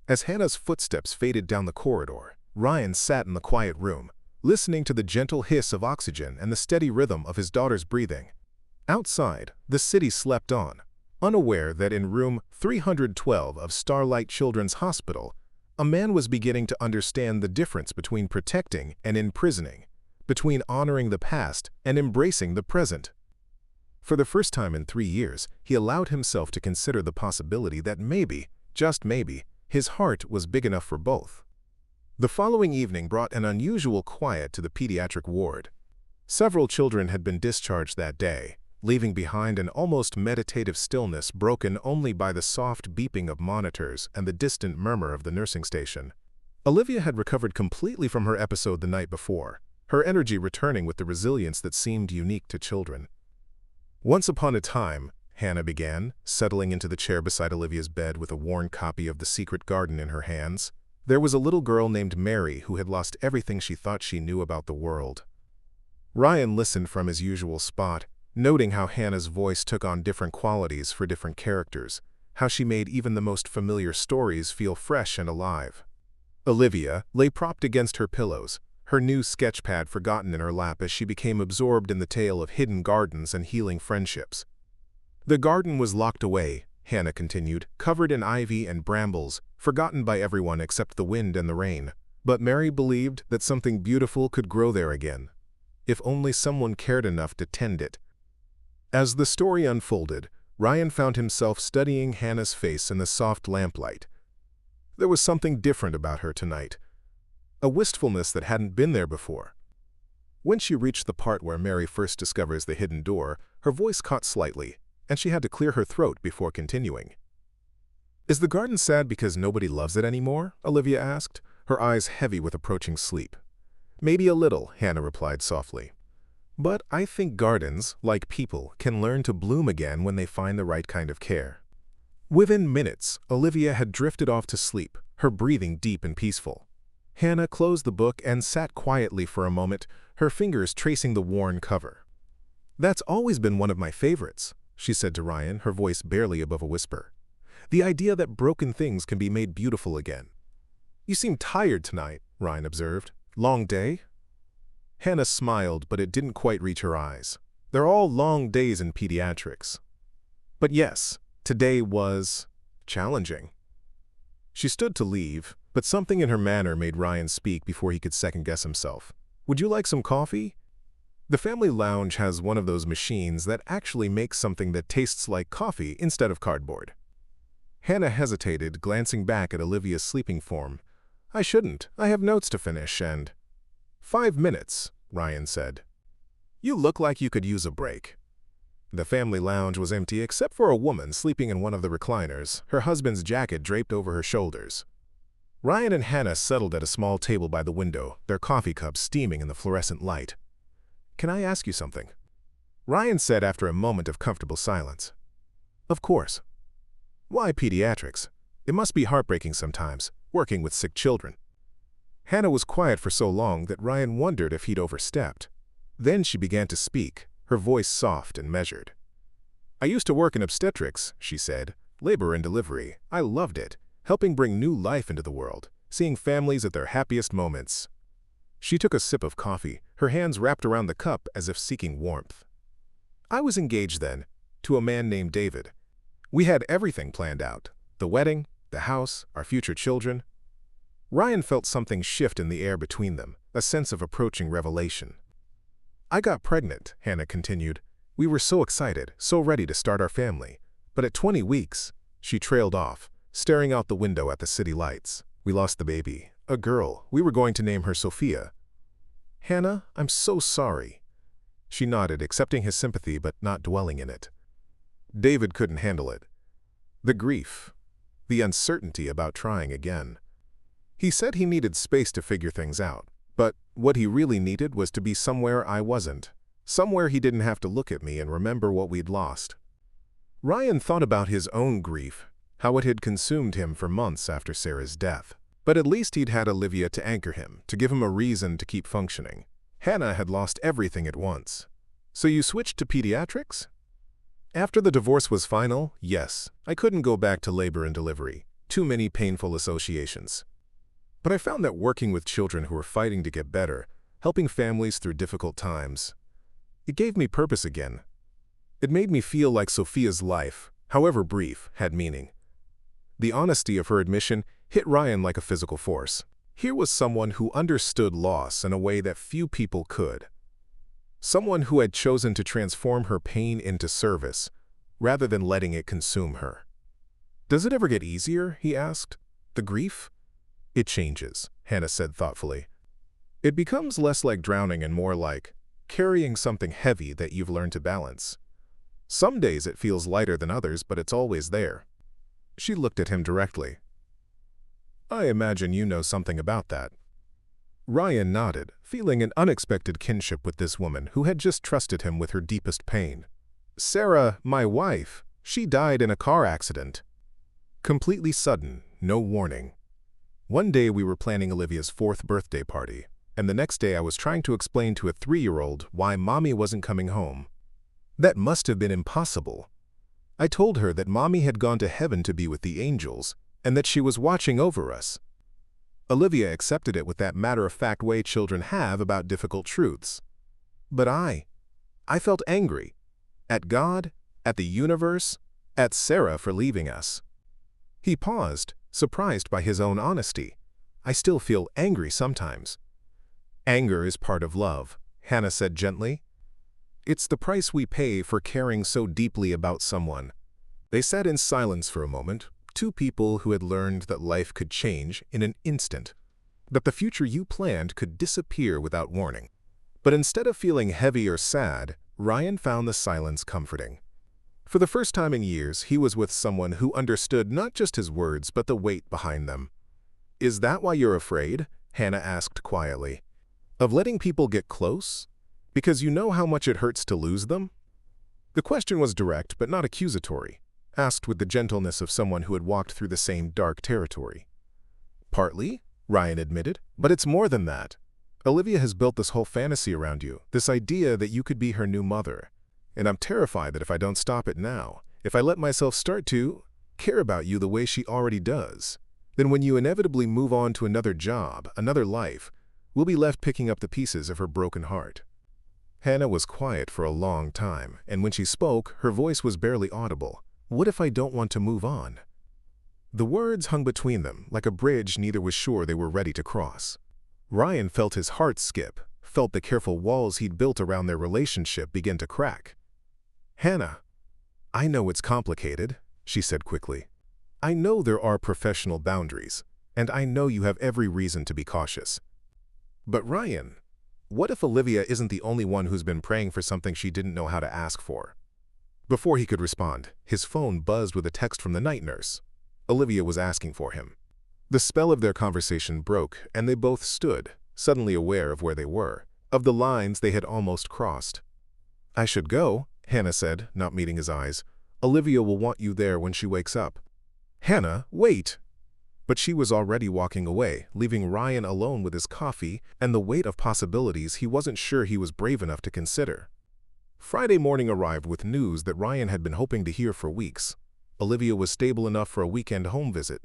As Hannah's footsteps faded down the corridor, Ryan sat in the quiet room, listening to the gentle hiss of oxygen and the steady rhythm of his daughter's breathing. Outside, the city slept on, unaware that in room 312 of Starlight Children's Hospital, a man was beginning to understand the difference between protecting and imprisoning, between honoring the past and embracing the present. For the first time in 3 years, he allowed himself to consider the possibility that maybe, just maybe, his heart was big enough for both. The following evening brought an unusual quiet to the pediatric ward. Several children had been discharged that day, leaving behind an almost meditative stillness broken only by the soft beeping of monitors and the distant murmur of the nursing station. Olivia had recovered completely from her episode the night before, her energy returning with the resilience that seemed unique to children. "Once upon a time," Hannah began, settling into the chair beside Olivia's bed with a worn copy of The Secret Garden in her hands, "there was a little girl named Mary who had lost everything she thought she knew about the world." Ryan listened from his usual spot, noting how Hannah's voice took on different qualities for different characters, how she made even the most familiar stories feel fresh and alive. Olivia lay propped against her pillows, her new sketchpad forgotten in her lap as she became absorbed in the tale of hidden gardens and healing friendships. "The garden was locked away," Hannah continued, "covered in ivy and brambles, forgotten by everyone except the wind and the rain. But Mary believed that something beautiful could grow there again, if only someone cared enough to tend it." As the story unfolded, Ryan found himself studying Hannah's face in the soft lamplight. There was something different about her tonight, a wistfulness that hadn't been there before. When she reached the part where Mary first discovers the hidden door, her voice caught slightly, and she had to clear her throat before continuing. "Is the garden sad because nobody loves it anymore?" Olivia asked, her eyes heavy with approaching sleep. "Maybe a little," Hannah replied softly. "But I think gardens, like people, can learn to bloom again when they find the right kind of care." Within minutes, Olivia had drifted off to sleep, her breathing deep and peaceful. Hannah closed the book and sat quietly for a moment, her fingers tracing the worn cover. "That's always been one of my favorites," she said to Ryan, her voice barely above a whisper. "The idea that broken things can be made beautiful again." "You seem tired tonight," Ryan observed. "Long day?" Hannah smiled, but it didn't quite reach her eyes. They're all long days in pediatrics. But yes, today was challenging. She stood to leave, but something in her manner made Ryan speak before he could second-guess himself. "Would you like some coffee?" The family lounge has one of those machines that actually makes something that tastes like coffee instead of cardboard. Hannah hesitated, glancing back at Olivia's sleeping form. "I shouldn't. I have notes to finish and—" "5 minutes," Ryan said. "You look like you could use a break." The family lounge was empty except for a woman sleeping in one of the recliners, her husband's jacket draped over her shoulders. Ryan and Hannah settled at a small table by the window, their coffee cups steaming in the fluorescent light. "Can I ask you something?" Ryan said after a moment of comfortable silence. "Of course." "Why pediatrics? It must be heartbreaking sometimes, working with sick children." Hannah was quiet for so long that Ryan wondered if he'd overstepped. Then she began to speak, her voice soft and measured. "I used to work in obstetrics," she said, "labor and delivery. I loved it, helping bring new life into the world, seeing families at their happiest moments." She took a sip of coffee, her hands wrapped around the cup as if seeking warmth. I was engaged then, to a man named David. We had everything planned out: the wedding, the house, our future children. Ryan felt something shift in the air between them, a sense of approaching revelation. I got pregnant, Hannah continued. We were so excited, so ready to start our family. But at 20 weeks, she trailed off, staring out the window at the city lights. We lost the baby, a girl. We were going to name her Sophia. Hannah, I'm so sorry. She nodded, accepting his sympathy but not dwelling in it. David couldn't handle it. The grief, the uncertainty about trying again. He said he needed space to figure things out, but what he really needed was to be somewhere I wasn't, somewhere he didn't have to look at me and remember what we'd lost. Ryan thought about his own grief, how it had consumed him for months after Sarah's death. But at least he'd had Olivia to anchor him, to give him a reason to keep functioning. Hannah had lost everything at once. So you switched to pediatrics? After the divorce was final, yes, I couldn't go back to labor and delivery. Too many painful associations. But I found that working with children who were fighting to get better, helping families through difficult times, it gave me purpose again. It made me feel like Sophia's life, however brief, had meaning. The honesty of her admission hit Ryan like a physical force. Here was someone who understood loss in a way that few people could. Someone who had chosen to transform her pain into service, rather than letting it consume her. Does it ever get easier? He asked. The grief? It changes, Hannah said thoughtfully. It becomes less like drowning and more like carrying something heavy that you've learned to balance. Some days it feels lighter than others, but it's always there. She looked at him directly. I imagine you know something about that. Ryan nodded, feeling an unexpected kinship with this woman who had just trusted him with her deepest pain. Sarah, my wife, she died in a car accident. Completely sudden, no warning. One day we were planning Olivia's 4th birthday party, and the next day I was trying to explain to a 3-year-old why Mommy wasn't coming home. That must have been impossible. I told her that Mommy had gone to heaven to be with the angels, and that she was watching over us. Olivia accepted it with that matter-of-fact way children have about difficult truths. But I felt angry. At God, at the universe, at Sarah for leaving us. He paused, surprised by his own honesty. I still feel angry sometimes. Anger is part of love, Hannah said gently. It's the price we pay for caring so deeply about someone. They sat in silence for a moment, two people who had learned that life could change in an instant, that the future you planned could disappear without warning. But instead of feeling heavy or sad, Ryan found the silence comforting. For the first time in years, he was with someone who understood not just his words but the weight behind them. Is that why you're afraid? Hannah asked quietly. Of letting people get close? Because you know how much it hurts to lose them? The question was direct but not accusatory, asked with the gentleness of someone who had walked through the same dark territory. Partly, Ryan admitted, but it's more than that. Olivia has built this whole fantasy around you, this idea that you could be her new mother. And I'm terrified that if I don't stop it now, if I let myself start to care about you the way she already does, then when you inevitably move on to another job, another life, we'll be left picking up the pieces of her broken heart. Hannah was quiet for a long time, and when she spoke, her voice was barely audible. What if I don't want to move on? The words hung between them, like a bridge neither was sure they were ready to cross. Ryan felt his heart skip, felt the careful walls he'd built around their relationship begin to crack. Hannah, I know it's complicated, she said quickly. I know there are professional boundaries, and I know you have every reason to be cautious. But Ryan, what if Olivia isn't the only one who's been praying for something she didn't know how to ask for? Before he could respond, his phone buzzed with a text from the night nurse. Olivia was asking for him. The spell of their conversation broke, and they both stood, suddenly aware of where they were, of the lines they had almost crossed. I should go, Hannah said, not meeting his eyes. Olivia will want you there when she wakes up. Hannah, wait! But she was already walking away, leaving Ryan alone with his coffee and the weight of possibilities he wasn't sure he was brave enough to consider. Friday morning arrived with news that Ryan had been hoping to hear for weeks. Olivia was stable enough for a weekend home visit.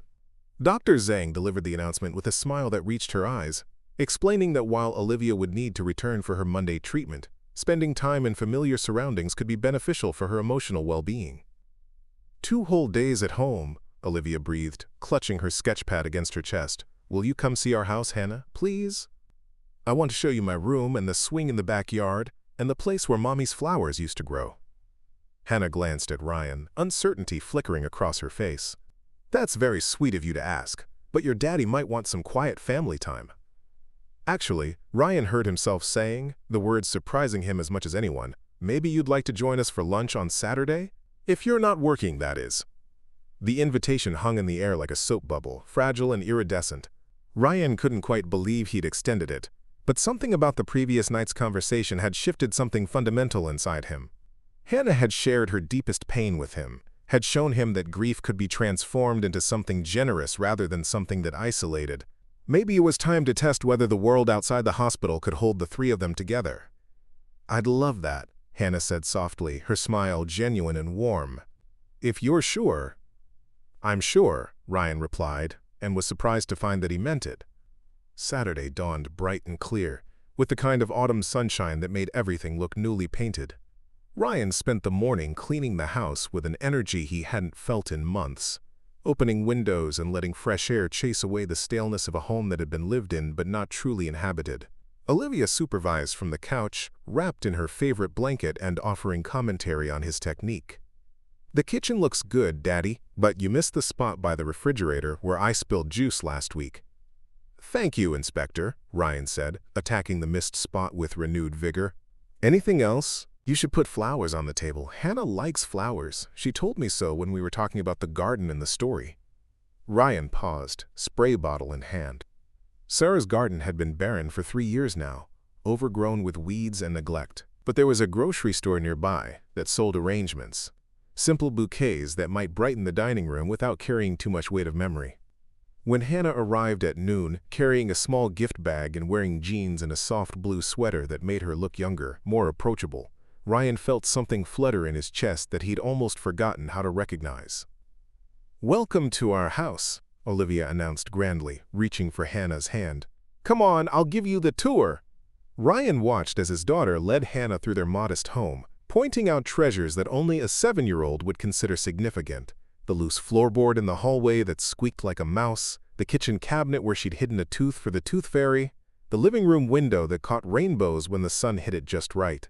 Dr. Zhang delivered the announcement with a smile that reached her eyes. explaining that while Olivia would need to return for her Monday treatment, spending time in familiar surroundings could be beneficial for her emotional well-being. 2 whole days at home, Olivia breathed, clutching her sketchpad against her chest. Will you come see our house, Hannah, please? I want to show you my room and the swing in the backyard and the place where Mommy's flowers used to grow. Hannah glanced at Ryan, uncertainty flickering across her face. That's very sweet of you to ask, but your daddy might want some quiet family time. Actually, Ryan heard himself saying, the words surprising him as much as anyone, maybe you'd like to join us for lunch on Saturday? If you're not working, that is. The invitation hung in the air like a soap bubble, fragile and iridescent. Ryan couldn't quite believe he'd extended it, but something about the previous night's conversation had shifted something fundamental inside him. Hannah had shared her deepest pain with him, had shown him that grief could be transformed into something generous rather than something that isolated. Maybe it was time to test whether the world outside the hospital could hold the 3 of them together. I'd love that, Hannah said softly, her smile genuine and warm. If you're sure. I'm sure, Ryan replied, and was surprised to find that he meant it. Saturday dawned bright and clear, with the kind of autumn sunshine that made everything look newly painted. Ryan spent the morning cleaning the house with an energy he hadn't felt in months, opening windows and letting fresh air chase away the staleness of a home that had been lived in but not truly inhabited. Olivia supervised from the couch, wrapped in her favorite blanket and offering commentary on his technique. The kitchen looks good, Daddy, but you missed the spot by the refrigerator where I spilled juice last week. Thank you, Inspector, Ryan said, attacking the missed spot with renewed vigor. Anything else? You should put flowers on the table. Hannah likes flowers. She told me so when we were talking about the garden in the story. Ryan paused, spray bottle in hand. Sarah's garden had been barren for 3 years now, overgrown with weeds and neglect. But there was a grocery store nearby that sold arrangements, simple bouquets that might brighten the dining room without carrying too much weight of memory. When Hannah arrived at noon, carrying a small gift bag and wearing jeans and a soft blue sweater that made her look younger, more approachable, Ryan felt something flutter in his chest that he'd almost forgotten how to recognize. Welcome to our house, Olivia announced grandly, reaching for Hannah's hand. Come on, I'll give you the tour. Ryan watched as his daughter led Hannah through their modest home, pointing out treasures that only a 7-year-old would consider significant. The loose floorboard in the hallway that squeaked like a mouse, the kitchen cabinet where she'd hidden a tooth for the tooth fairy, the living room window that caught rainbows when the sun hit it just right.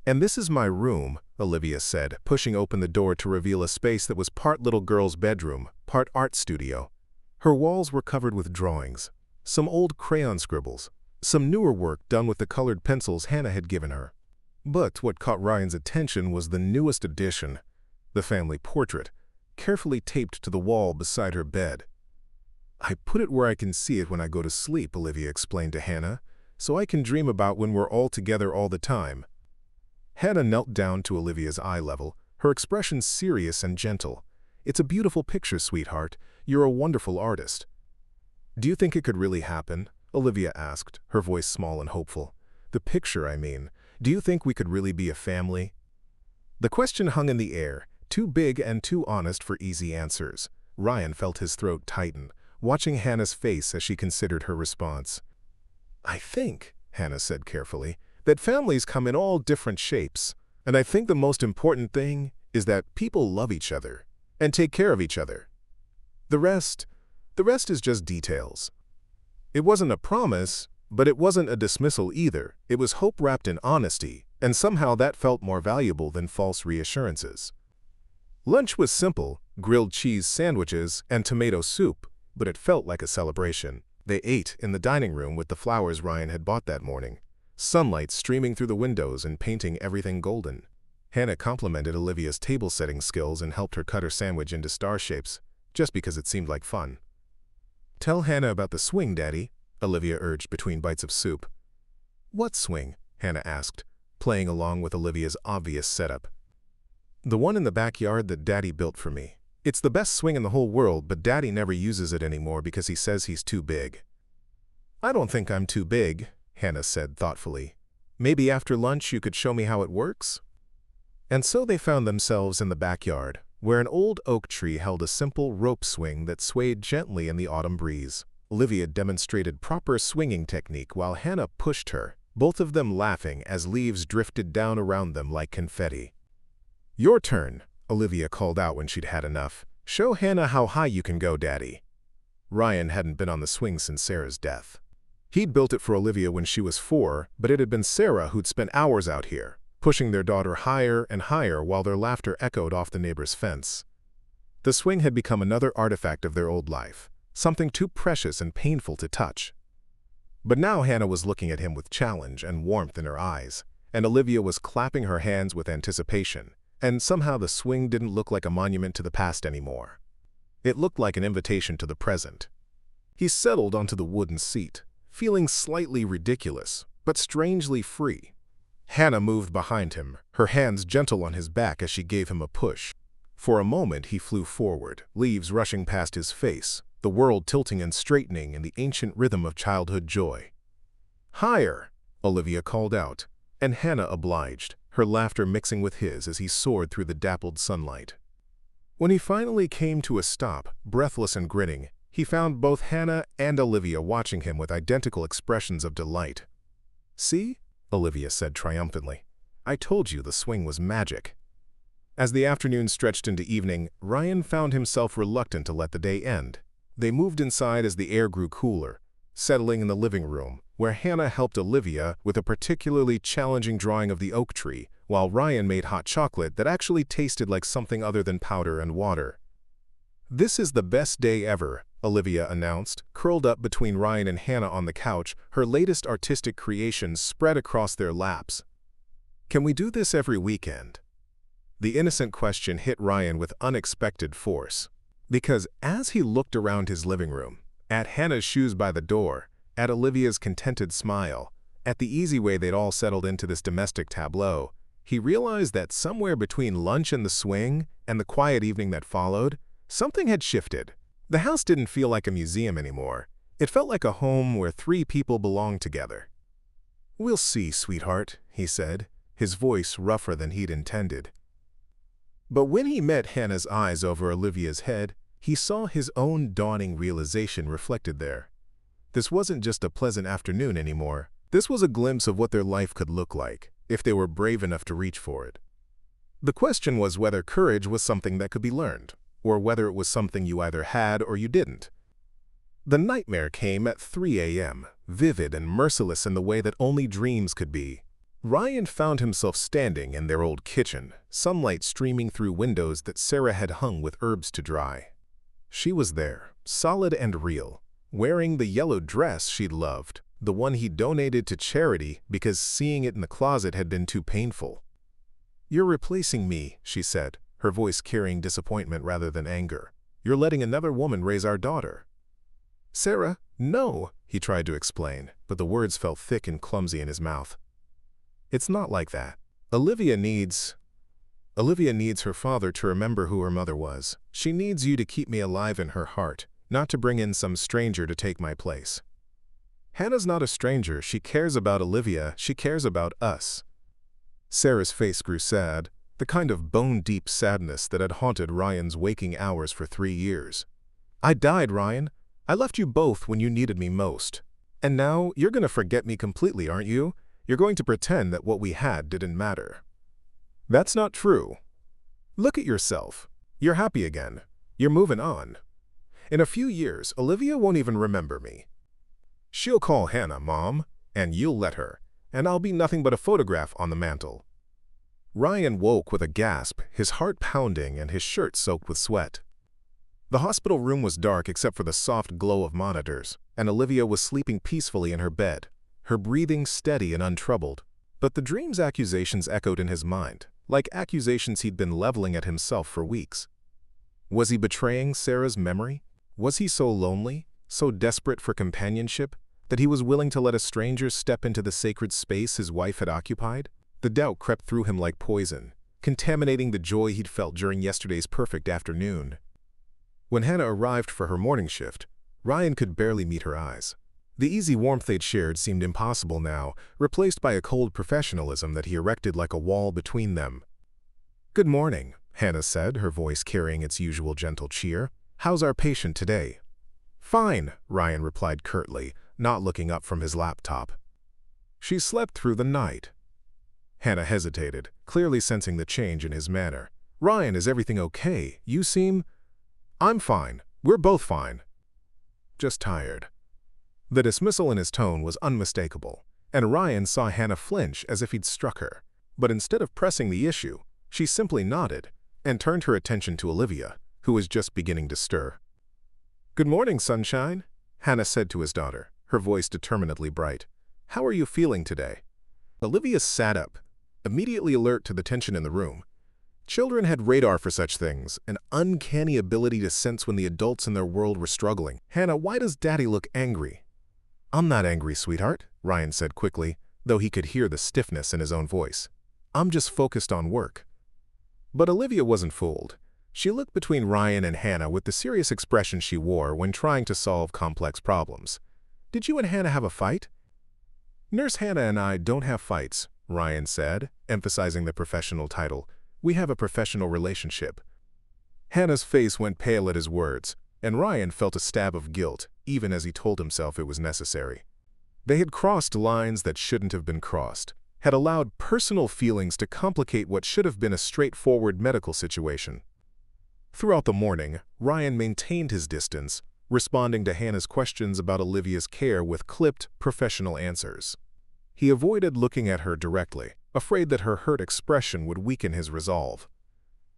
And this is my room, Olivia said, pushing open the door to reveal a space that was part little girl's bedroom, part art studio. Her walls were covered with drawings, some old crayon scribbles, some newer work done with the colored pencils Hannah had given her. But what caught Ryan's attention was the newest addition, the family portrait, carefully taped to the wall beside her bed. I put it where I can see it when I go to sleep, Olivia explained to Hannah, so I can dream about when we're all together all the time. Hannah knelt down to Olivia's eye level, her expression serious and gentle. It's a beautiful picture, sweetheart. You're a wonderful artist. Do you think it could really happen? Olivia asked, her voice small and hopeful. The picture, I mean. Do you think we could really be a family? The question hung in the air, too big and too honest for easy answers. Ryan felt his throat tighten, watching Hannah's face as she considered her response. I think, Hannah said carefully, that families come in all different shapes, and I think the most important thing is that people love each other and take care of each other. The rest is just details. It wasn't a promise, but it wasn't a dismissal either. It was hope wrapped in honesty, and somehow that felt more valuable than false reassurances. Lunch was simple, grilled cheese sandwiches and tomato soup, but it felt like a celebration. They ate in the dining room with the flowers Ryan had bought that morning, sunlight streaming through the windows and painting everything golden. Hannah complimented Olivia's table-setting skills and helped her cut her sandwich into star shapes, just because it seemed like fun. Tell Hannah about the swing, Daddy, Olivia urged between bites of soup. What swing? Hannah asked, playing along with Olivia's obvious setup. The one in the backyard that Daddy built for me. It's the best swing in the whole world, but Daddy never uses it anymore because he says he's too big. I don't think I'm too big, Hannah said thoughtfully. Maybe after lunch you could show me how it works? And so they found themselves in the backyard, where an old oak tree held a simple rope swing that swayed gently in the autumn breeze. Olivia demonstrated proper swinging technique while Hannah pushed her, both of them laughing as leaves drifted down around them like confetti. "Your turn," Olivia called out when she'd had enough. "Show Hannah how high you can go, Daddy." Ryan hadn't been on the swing since Sarah's death. He'd built it for Olivia when she was 4, but it had been Sarah who'd spent hours out here, pushing their daughter higher and higher while their laughter echoed off the neighbor's fence. The swing had become another artifact of their old life, something too precious and painful to touch. But now Hannah was looking at him with challenge and warmth in her eyes, and Olivia was clapping her hands with anticipation, and somehow the swing didn't look like a monument to the past anymore. It looked like an invitation to the present. He settled onto the wooden seat, feeling slightly ridiculous, but strangely free. Hannah moved behind him, her hands gentle on his back as she gave him a push. For a moment he flew forward, leaves rushing past his face, the world tilting and straightening in the ancient rhythm of childhood joy. "Higher," Olivia called out, and Hannah obliged, her laughter mixing with his as he soared through the dappled sunlight. When he finally came to a stop, breathless and grinning, he found both Hannah and Olivia watching him with identical expressions of delight. "See?" Olivia said triumphantly. "I told you the swing was magic." As the afternoon stretched into evening, Ryan found himself reluctant to let the day end. They moved inside as the air grew cooler, settling in the living room, where Hannah helped Olivia with a particularly challenging drawing of the oak tree, while Ryan made hot chocolate that actually tasted like something other than powder and water. "This is the best day ever," Olivia announced, curled up between Ryan and Hannah on the couch, her latest artistic creations spread across their laps. "Can we do this every weekend?" The innocent question hit Ryan with unexpected force. Because as he looked around his living room, at Hannah's shoes by the door, at Olivia's contented smile, at the easy way they'd all settled into this domestic tableau, he realized that somewhere between lunch and the swing and the quiet evening that followed, something had shifted. The house didn't feel like a museum anymore. It felt like a home where 3 people belonged together. "We'll see, sweetheart," he said, his voice rougher than he'd intended. But when he met Hannah's eyes over Olivia's head, he saw his own dawning realization reflected there. This wasn't just a pleasant afternoon anymore. This was a glimpse of what their life could look like, if they were brave enough to reach for it. The question was whether courage was something that could be learned, or whether it was something you either had or you didn't. The nightmare came at 3 a.m., vivid and merciless in the way that only dreams could be. Ryan found himself standing in their old kitchen, sunlight streaming through windows that Sarah had hung with herbs to dry. She was there, solid and real, wearing the yellow dress she'd loved, the one he donated to charity because seeing it in the closet had been too painful. "You're replacing me," she said, her voice carrying disappointment rather than anger. "You're letting another woman raise our daughter." "Sarah, no," he tried to explain, but the words felt thick and clumsy in his mouth. "It's not like that. Olivia needs her father to remember who her mother was. She needs you to keep me alive in her heart, not to bring in some stranger to take my place." "Hannah's not a stranger. She cares about Olivia. She cares about us." Sarah's face grew sad, the kind of bone-deep sadness that had haunted Ryan's waking hours for 3 years. "I died, Ryan. I left you both when you needed me most. And now you're going to forget me completely, aren't you? You're going to pretend that what we had didn't matter." "That's not true. Look at yourself. You're happy again. You're moving on. In a few years, Olivia won't even remember me. She'll call Hannah Mom, and you'll let her, and I'll be nothing but a photograph on the mantle." Ryan woke with a gasp, his heart pounding and his shirt soaked with sweat. The hospital room was dark except for the soft glow of monitors, and Olivia was sleeping peacefully in her bed, her breathing steady and untroubled. But the dream's accusations echoed in his mind, like accusations he'd been leveling at himself for weeks. Was he betraying Sarah's memory? Was he so lonely, so desperate for companionship, that he was willing to let a stranger step into the sacred space his wife had occupied? The doubt crept through him like poison, contaminating the joy he'd felt during yesterday's perfect afternoon. When Hannah arrived for her morning shift, Ryan could barely meet her eyes. The easy warmth they'd shared seemed impossible now, replaced by a cold professionalism that he erected like a wall between them. "Good morning," Hannah said, her voice carrying its usual gentle cheer. "How's our patient today?" Fine, Ryan replied curtly, not looking up from his laptop. She slept through the night. Hannah hesitated, clearly sensing the change in his manner. Ryan, is everything okay? You seem… I'm fine. We're both fine. Just tired. The dismissal in his tone was unmistakable, and Ryan saw Hannah flinch as if he'd struck her. But instead of pressing the issue, she simply nodded and turned her attention to Olivia, who was just beginning to stir. Good morning, sunshine, Hannah said to his daughter, her voice determinedly bright. How are you feeling today? Olivia sat up, immediately alert to the tension in the room. Children had radar for such things, an uncanny ability to sense when the adults in their world were struggling. Hannah, why does Daddy look angry? I'm not angry, sweetheart, Ryan said quickly, though he could hear the stiffness in his own voice. I'm just focused on work. But Olivia wasn't fooled. She looked between Ryan and Hannah with the serious expression she wore when trying to solve complex problems. Did you and Hannah have a fight? Nurse Hannah and I don't have fights, Ryan said, emphasizing the professional title. We have a professional relationship. Hannah's face went pale at his words, and Ryan felt a stab of guilt, even as he told himself it was necessary. They had crossed lines that shouldn't have been crossed, had allowed personal feelings to complicate what should have been a straightforward medical situation. Throughout the morning, Ryan maintained his distance, responding to Hannah's questions about Olivia's care with clipped, professional answers. He avoided looking at her directly, afraid that her hurt expression would weaken his resolve.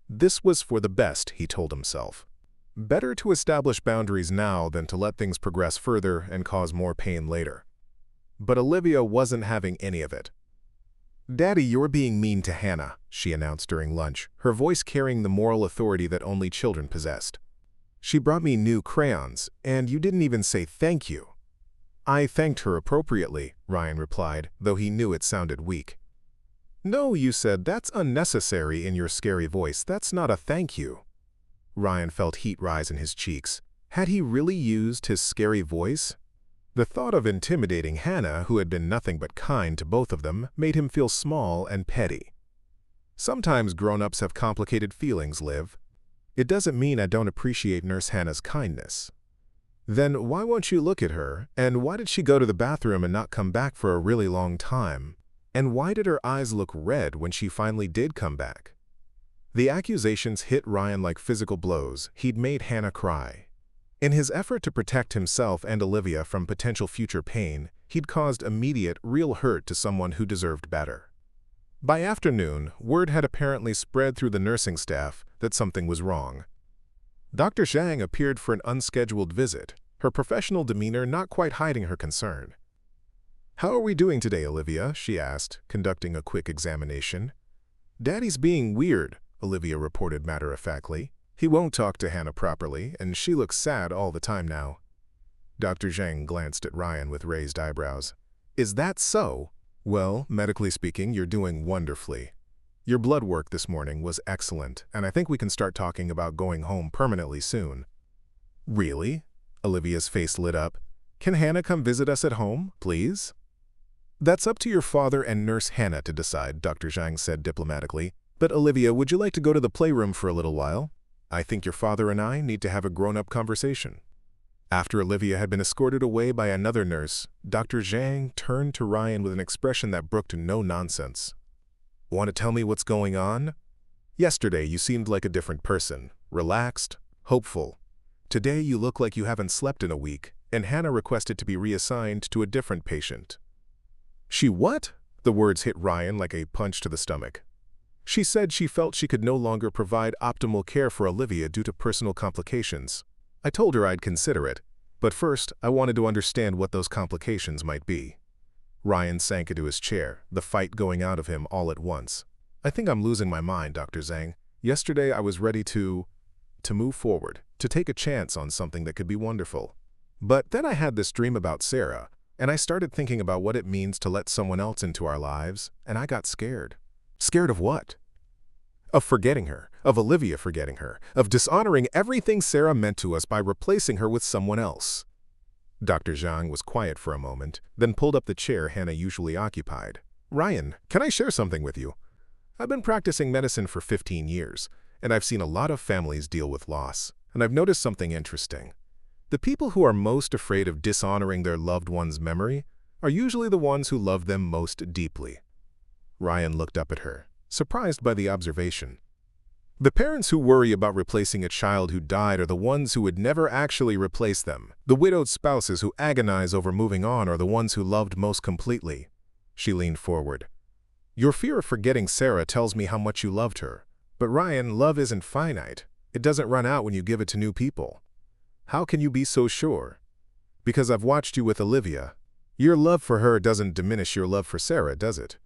This was for the best, he told himself. Better to establish boundaries now than to let things progress further and cause more pain later. But Olivia wasn't having any of it. Daddy, you're being mean to Hannah, she announced during lunch, her voice carrying the moral authority that only children possessed. She brought me new crayons, and you didn't even say thank you. I thanked her appropriately, Ryan replied, though he knew it sounded weak. No, you said, that's unnecessary in your scary voice. That's not a thank you. Ryan felt heat rise in his cheeks. Had he really used his scary voice? The thought of intimidating Hannah, who had been nothing but kind to both of them, made him feel small and petty. Sometimes grown-ups have complicated feelings, Liv. It doesn't mean I don't appreciate Nurse Hannah's kindness. Then why won't you look at her, and why did she go to the bathroom and not come back for a really long time? And why did her eyes look red when she finally did come back? The accusations hit Ryan like physical blows. He'd made Hannah cry. In his effort to protect himself and Olivia from potential future pain, he'd caused immediate, real hurt to someone who deserved better. By afternoon, word had apparently spread through the nursing staff that something was wrong. Dr. Zhang appeared for an unscheduled visit, her professional demeanor not quite hiding her concern. How are we doing today, Olivia? She asked, conducting a quick examination. Daddy's being weird, Olivia reported matter-of-factly. He won't talk to Hannah properly, and she looks sad all the time now. Dr. Zhang glanced at Ryan with raised eyebrows. Is that so? Well, medically speaking, you're doing wonderfully. Your blood work this morning was excellent, and I think we can start talking about going home permanently soon. Really? Olivia's face lit up. Can Hannah come visit us at home, please? That's up to your father and Nurse Hannah to decide, Dr. Zhang said diplomatically. But Olivia, would you like to go to the playroom for a little while? I think your father and I need to have a grown-up conversation. After Olivia had been escorted away by another nurse, Dr. Zhang turned to Ryan with an expression that brooked no nonsense. Want to tell me what's going on? Yesterday you seemed like a different person, relaxed, hopeful. Today you look like you haven't slept in a week, and Hannah requested to be reassigned to a different patient. She what? The words hit Ryan like a punch to the stomach. She said she felt she could no longer provide optimal care for Olivia due to personal complications. I told her I'd consider it, but first I wanted to understand what those complications might be. Ryan sank into his chair, the fight going out of him all at once. I think I'm losing my mind, Dr. Zhang. Yesterday I was ready to move forward, to take a chance on something that could be wonderful. But then I had this dream about Sarah, and I started thinking about what it means to let someone else into our lives, and I got scared. Scared of what? Of forgetting her, of Olivia forgetting her, of dishonoring everything Sarah meant to us by replacing her with someone else. Dr. Zhang was quiet for a moment, then pulled up the chair Hannah usually occupied. Ryan, can I share something with you? I've been practicing medicine for 15 years, and I've seen a lot of families deal with loss, and I've noticed something interesting. The people who are most afraid of dishonoring their loved one's memory are usually the ones who love them most deeply. Ryan looked up at her, surprised by the observation. The parents who worry about replacing a child who died are the ones who would never actually replace them. The widowed spouses who agonize over moving on are the ones who loved most completely. She leaned forward. Your fear of forgetting Sarah tells me how much you loved her. But Ryan, love isn't finite. It doesn't run out when you give it to new people. How can you be so sure? Because I've watched you with Olivia. Your love for her doesn't diminish your love for Sarah, does it?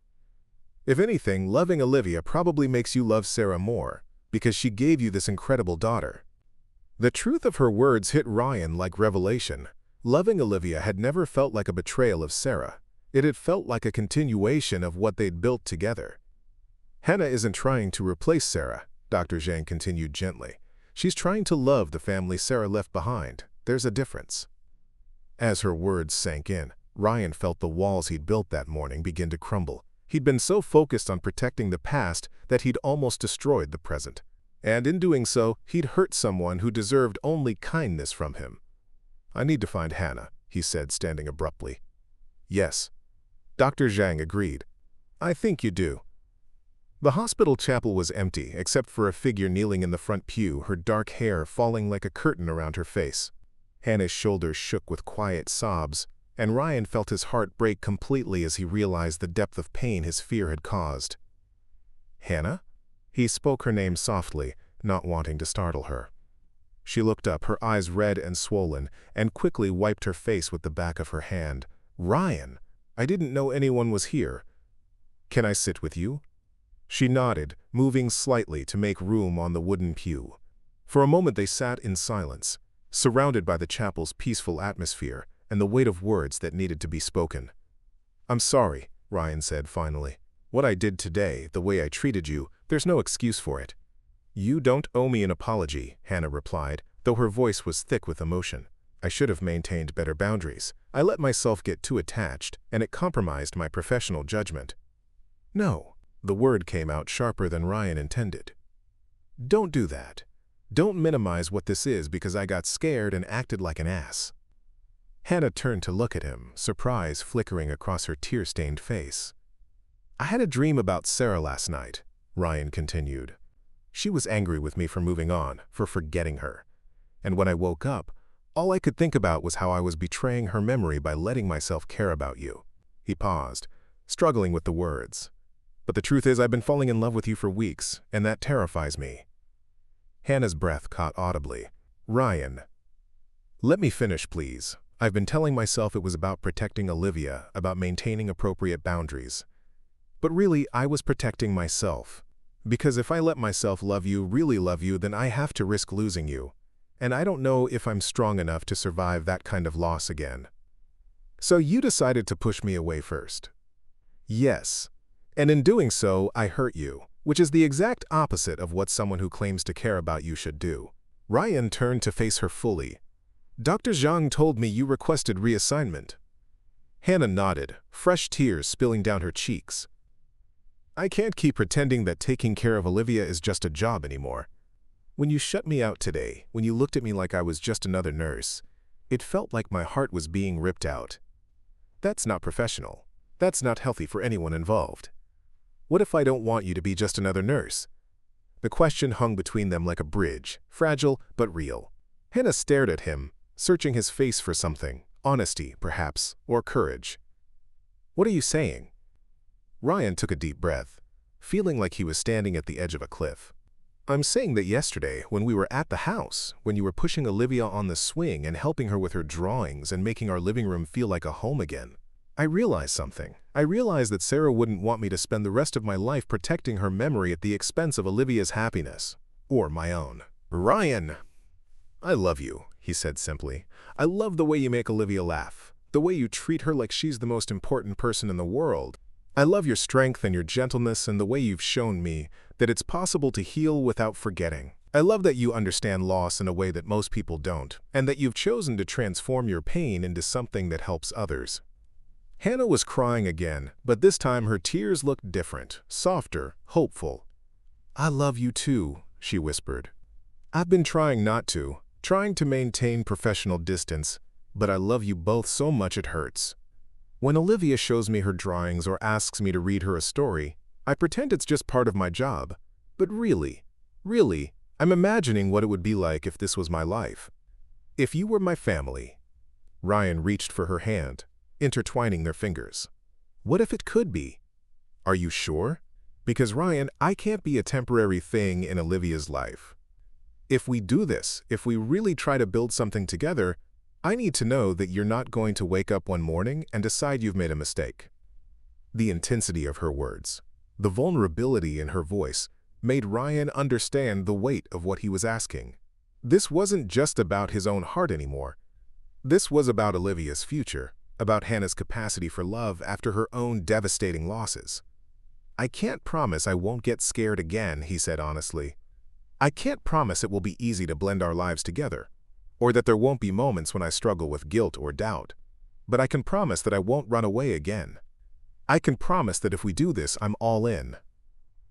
If anything, loving Olivia probably makes you love Sarah more, because she gave you this incredible daughter. The truth of her words hit Ryan like revelation. Loving Olivia had never felt like a betrayal of Sarah. It had felt like a continuation of what they'd built together. Hannah isn't trying to replace Sarah, Dr. Zhang continued gently. She's trying to love the family Sarah left behind. There's a difference. As her words sank in, Ryan felt the walls he'd built that morning begin to crumble. He'd been so focused on protecting the past that he'd almost destroyed the present. And in doing so, he'd hurt someone who deserved only kindness from him. I need to find Hannah, he said, standing abruptly. Yes. Dr. Zhang agreed. I think you do. The hospital chapel was empty, except for a figure kneeling in the front pew, her dark hair falling like a curtain around her face. Hannah's shoulders shook with quiet sobs, and Ryan felt his heart break completely as he realized the depth of pain his fear had caused. Hannah? He spoke her name softly, not wanting to startle her. She looked up, her eyes red and swollen, and quickly wiped her face with the back of her hand. Ryan, I didn't know anyone was here. Can I sit with you? She nodded, moving slightly to make room on the wooden pew. For a moment they sat in silence, surrounded by the chapel's peaceful atmosphere and the weight of words that needed to be spoken. I'm sorry, Ryan said finally. What I did today, the way I treated you, there's no excuse for it. You don't owe me an apology, Hannah replied, though her voice was thick with emotion. I should have maintained better boundaries. I let myself get too attached, and it compromised my professional judgment. No. The word came out sharper than Ryan intended. Don't do that. Don't minimize what this is because I got scared and acted like an ass. Hannah turned to look at him, surprise flickering across her tear-stained face. I had a dream about Sarah last night, Ryan continued. She was angry with me for moving on, for forgetting her. And when I woke up, all I could think about was how I was betraying her memory by letting myself care about you. He paused, struggling with the words. But the truth is I've been falling in love with you for weeks, and that terrifies me. Hannah's breath caught audibly. Ryan. Let me finish, please. I've been telling myself it was about protecting Olivia, about maintaining appropriate boundaries. But really, I was protecting myself. Because if I let myself love you, really love you, then I have to risk losing you. And I don't know if I'm strong enough to survive that kind of loss again. So you decided to push me away first. Yes. And in doing so, I hurt you, which is the exact opposite of what someone who claims to care about you should do. Ryan turned to face her fully. Dr. Zhang told me you requested reassignment. Hannah nodded, fresh tears spilling down her cheeks. I can't keep pretending that taking care of Olivia is just a job anymore. When you shut me out today, when you looked at me like I was just another nurse, it felt like my heart was being ripped out. That's not professional. That's not healthy for anyone involved. What if I don't want you to be just another nurse? The question hung between them like a bridge, fragile but real. Hannah stared at him, searching his face for something, honesty, perhaps, or courage. What are you saying? Ryan took a deep breath, feeling like he was standing at the edge of a cliff. I'm saying that yesterday, when we were at the house, when you were pushing Olivia on the swing and helping her with her drawings and making our living room feel like a home again, I realized something. I realized that Sarah wouldn't want me to spend the rest of my life protecting her memory at the expense of Olivia's happiness, or my own. Ryan! I love you, he said simply. I love the way you make Olivia laugh, the way you treat her like she's the most important person in the world. I love your strength and your gentleness and the way you've shown me that it's possible to heal without forgetting. I love that you understand loss in a way that most people don't, and that you've chosen to transform your pain into something that helps others. Hannah was crying again, but this time her tears looked different, softer, hopeful. I love you too, she whispered. I've been trying not to, trying to maintain professional distance, but I love you both so much it hurts. When Olivia shows me her drawings or asks me to read her a story, I pretend it's just part of my job. But really, I'm imagining what it would be like if this was my life. If you were my family. Ryan reached for her hand, intertwining their fingers. What if it could be? Are you sure? Because Ryan, I can't be a temporary thing in Olivia's life. If we do this, if we really try to build something together, I need to know that you're not going to wake up one morning and decide you've made a mistake. The intensity of her words, the vulnerability in her voice, made Ryan understand the weight of what he was asking. This wasn't just about his own heart anymore. This was about Olivia's future, about Hannah's capacity for love after her own devastating losses. I can't promise I won't get scared again, he said honestly. I can't promise it will be easy to blend our lives together, or that there won't be moments when I struggle with guilt or doubt. But I can promise that I won't run away again. I can promise that if we do this, I'm all in.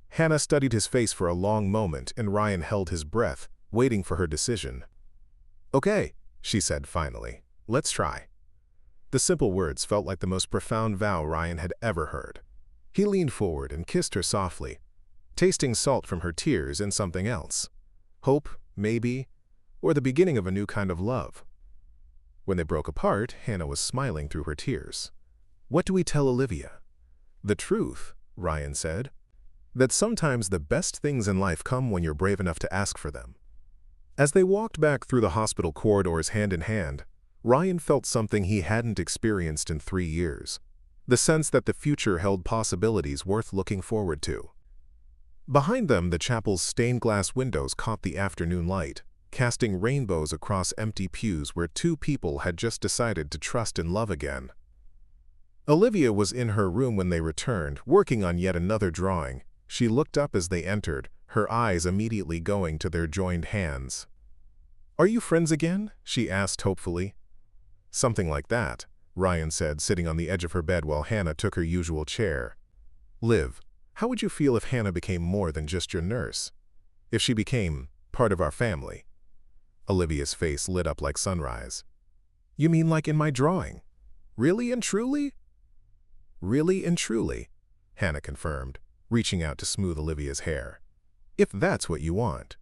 Hannah studied his face for a long moment, and Ryan held his breath, waiting for her decision. Okay, she said finally. Let's try. The simple words felt like the most profound vow Ryan had ever heard. He leaned forward and kissed her softly, tasting salt from her tears and something else. Hope, maybe, or the beginning of a new kind of love. When they broke apart, Hannah was smiling through her tears. What do we tell Olivia? The truth, Ryan said. That sometimes the best things in life come when you're brave enough to ask for them. As they walked back through the hospital corridors hand in hand, Ryan felt something he hadn't experienced in 3 years. The sense that the future held possibilities worth looking forward to. Behind them, the chapel's stained glass windows caught the afternoon light, casting rainbows across empty pews where 2 people had just decided to trust and love again. Olivia was in her room when they returned, working on yet another drawing. She looked up as they entered, her eyes immediately going to their joined hands. Are you friends again? She asked hopefully. Something like that, Ryan said, sitting on the edge of her bed while Hannah took her usual chair. Liv, how would you feel if Hannah became more than just your nurse? If she became part of our family? Olivia's face lit up like sunrise. You mean like in my drawing? Really and truly? Really and truly, Hannah confirmed, reaching out to smooth Olivia's hair. If that's what you want.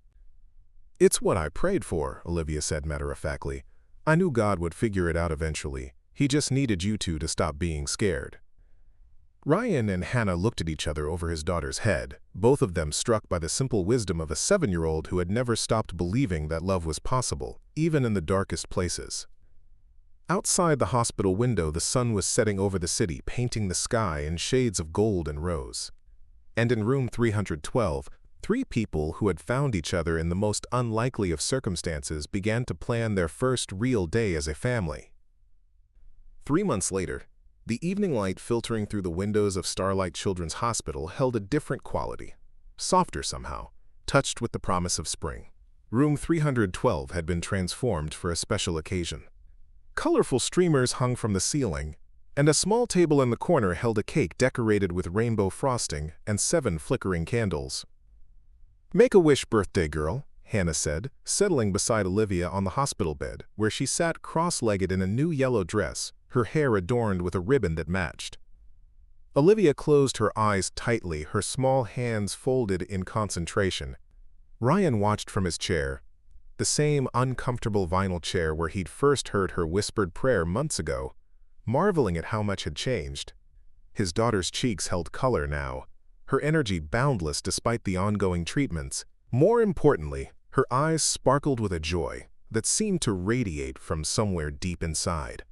It's what I prayed for, Olivia said matter-of-factly. I knew God would figure it out eventually. He just needed you two to stop being scared. Ryan and Hannah looked at each other over his daughter's head, both of them struck by the simple wisdom of a 7-year-old who had never stopped believing that love was possible, even in the darkest places. Outside the hospital window, the sun was setting over the city, painting the sky in shades of gold and rose. And in room 312, 3 people who had found each other in the most unlikely of circumstances began to plan their first real day as a family. 3 months later, the evening light filtering through the windows of Starlight Children's Hospital held a different quality, softer somehow, touched with the promise of spring. Room 312 had been transformed for a special occasion. Colorful streamers hung from the ceiling, and a small table in the corner held a cake decorated with rainbow frosting and 7 flickering candles. Make a wish, birthday girl, Hannah said, settling beside Olivia on the hospital bed, where she sat cross-legged in a new yellow dress, her hair adorned with a ribbon that matched. Olivia closed her eyes tightly, her small hands folded in concentration. Ryan watched from his chair, the same uncomfortable vinyl chair where he'd first heard her whispered prayer months ago, marveling at how much had changed. His daughter's cheeks held color now, her energy boundless despite the ongoing treatments. More importantly, her eyes sparkled with a joy that seemed to radiate from somewhere deep inside.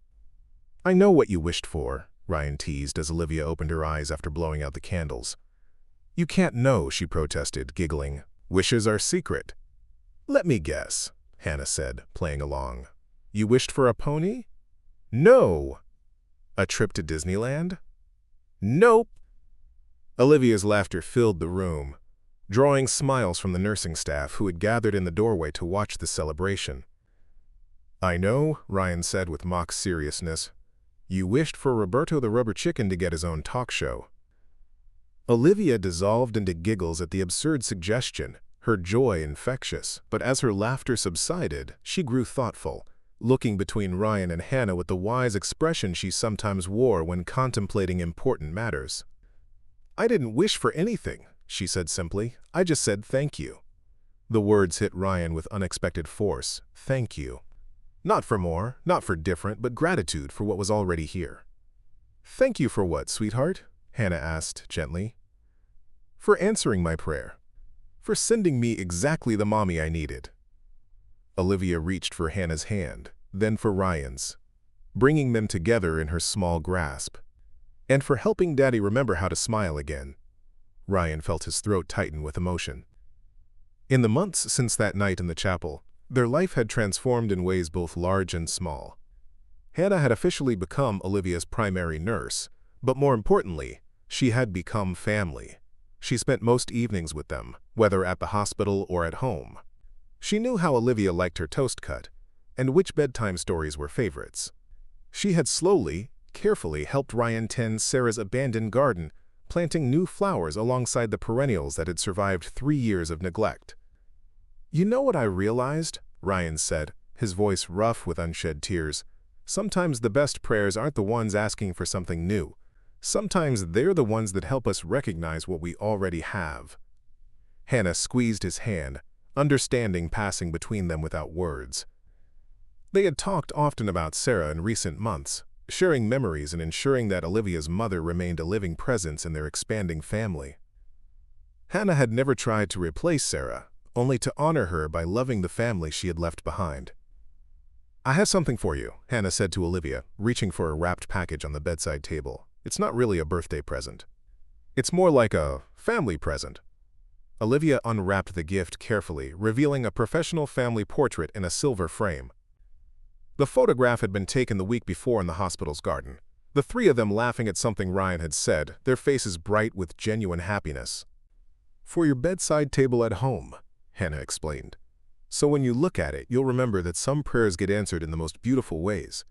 I know what you wished for, Ryan teased as Olivia opened her eyes after blowing out the candles. You can't know, she protested, giggling. Wishes are secret. Let me guess, Hannah said, playing along. You wished for a pony? No. A trip to Disneyland? Nope. Olivia's laughter filled the room, drawing smiles from the nursing staff who had gathered in the doorway to watch the celebration. I know, Ryan said with mock seriousness. You wished for Roberto the Rubber Chicken to get his own talk show. Olivia dissolved into giggles at the absurd suggestion, her joy infectious, but as her laughter subsided, she grew thoughtful, looking between Ryan and Hannah with the wise expression she sometimes wore when contemplating important matters. "I didn't wish for anything," she said simply. "I just said thank you." The words hit Ryan with unexpected force. Thank you. Not for more, not for different, but gratitude for what was already here. "Thank you for what, sweetheart?" Hannah asked gently. "For answering my prayer. For sending me exactly the mommy I needed." Olivia reached for Hannah's hand, then for Ryan's, bringing them together in her small grasp. And for helping Daddy remember how to smile again. Ryan felt his throat tighten with emotion. In the months since that night in the chapel, their life had transformed in ways both large and small. Hannah had officially become Olivia's primary nurse, but more importantly, she had become family. She spent most evenings with them, whether at the hospital or at home. She knew how Olivia liked her toast cut, and which bedtime stories were favorites. She had slowly, carefully helped Ryan tend Sarah's abandoned garden, planting new flowers alongside the perennials that had survived 3 years of neglect. "You know what I realized?" Ryan said, his voice rough with unshed tears. "Sometimes the best prayers aren't the ones asking for something new. Sometimes they're the ones that help us recognize what we already have." Hannah squeezed his hand, understanding passing between them without words. They had talked often about Sarah in recent months, sharing memories and ensuring that Olivia's mother remained a living presence in their expanding family. Hannah had never tried to replace Sarah, only to honor her by loving the family she had left behind. "I have something for you," Hannah said to Olivia, reaching for a wrapped package on the bedside table. "It's not really a birthday present. It's more like a family present." Olivia unwrapped the gift carefully, revealing a professional family portrait in a silver frame. The photograph had been taken the week before in the hospital's garden, the three of them laughing at something Ryan had said, their faces bright with genuine happiness. "For your bedside table at home," Hannah explained. "So when you look at it, you'll remember that some prayers get answered in the most beautiful ways."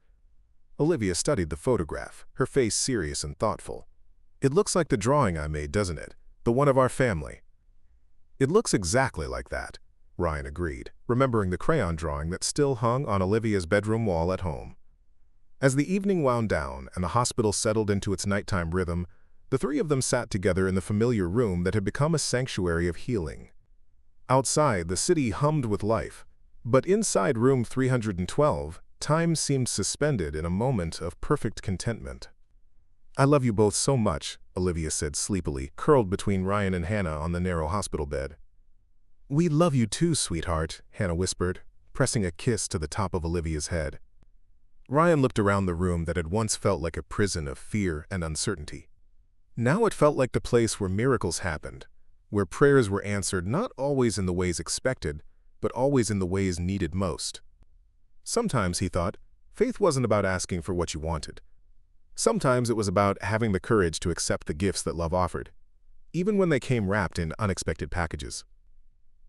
Olivia studied the photograph, her face serious and thoughtful. "It looks like the drawing I made, doesn't it? The one of our family." "It looks exactly like that," Ryan agreed, remembering the crayon drawing that still hung on Olivia's bedroom wall at home. As the evening wound down and the hospital settled into its nighttime rhythm, the three of them sat together in the familiar room that had become a sanctuary of healing. Outside, the city hummed with life, but inside room 312, time seemed suspended in a moment of perfect contentment. "I love you both so much," Olivia said sleepily, curled between Ryan and Hannah on the narrow hospital bed. "We love you too, sweetheart," Hannah whispered, pressing a kiss to the top of Olivia's head. Ryan looked around the room that had once felt like a prison of fear and uncertainty. Now it felt like the place where miracles happened, where prayers were answered not always in the ways expected, but always in the ways needed most. Sometimes, he thought, faith wasn't about asking for what you wanted. Sometimes it was about having the courage to accept the gifts that love offered, even when they came wrapped in unexpected packages.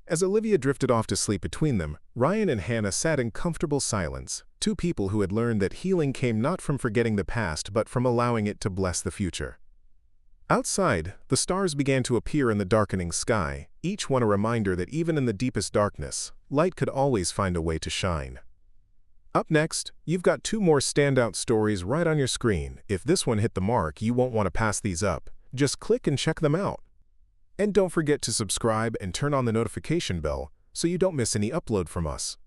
As Olivia drifted off to sleep between them, Ryan and Hannah sat in comfortable silence, two people who had learned that healing came not from forgetting the past but from allowing it to bless the future. Outside, the stars began to appear in the darkening sky, each one a reminder that even in the deepest darkness, light could always find a way to shine. Up next, you've got 2 more standout stories right on your screen. If this one hit the mark, you won't want to pass these up. Just click and check them out. And don't forget to subscribe and turn on the notification bell so you don't miss any upload from us.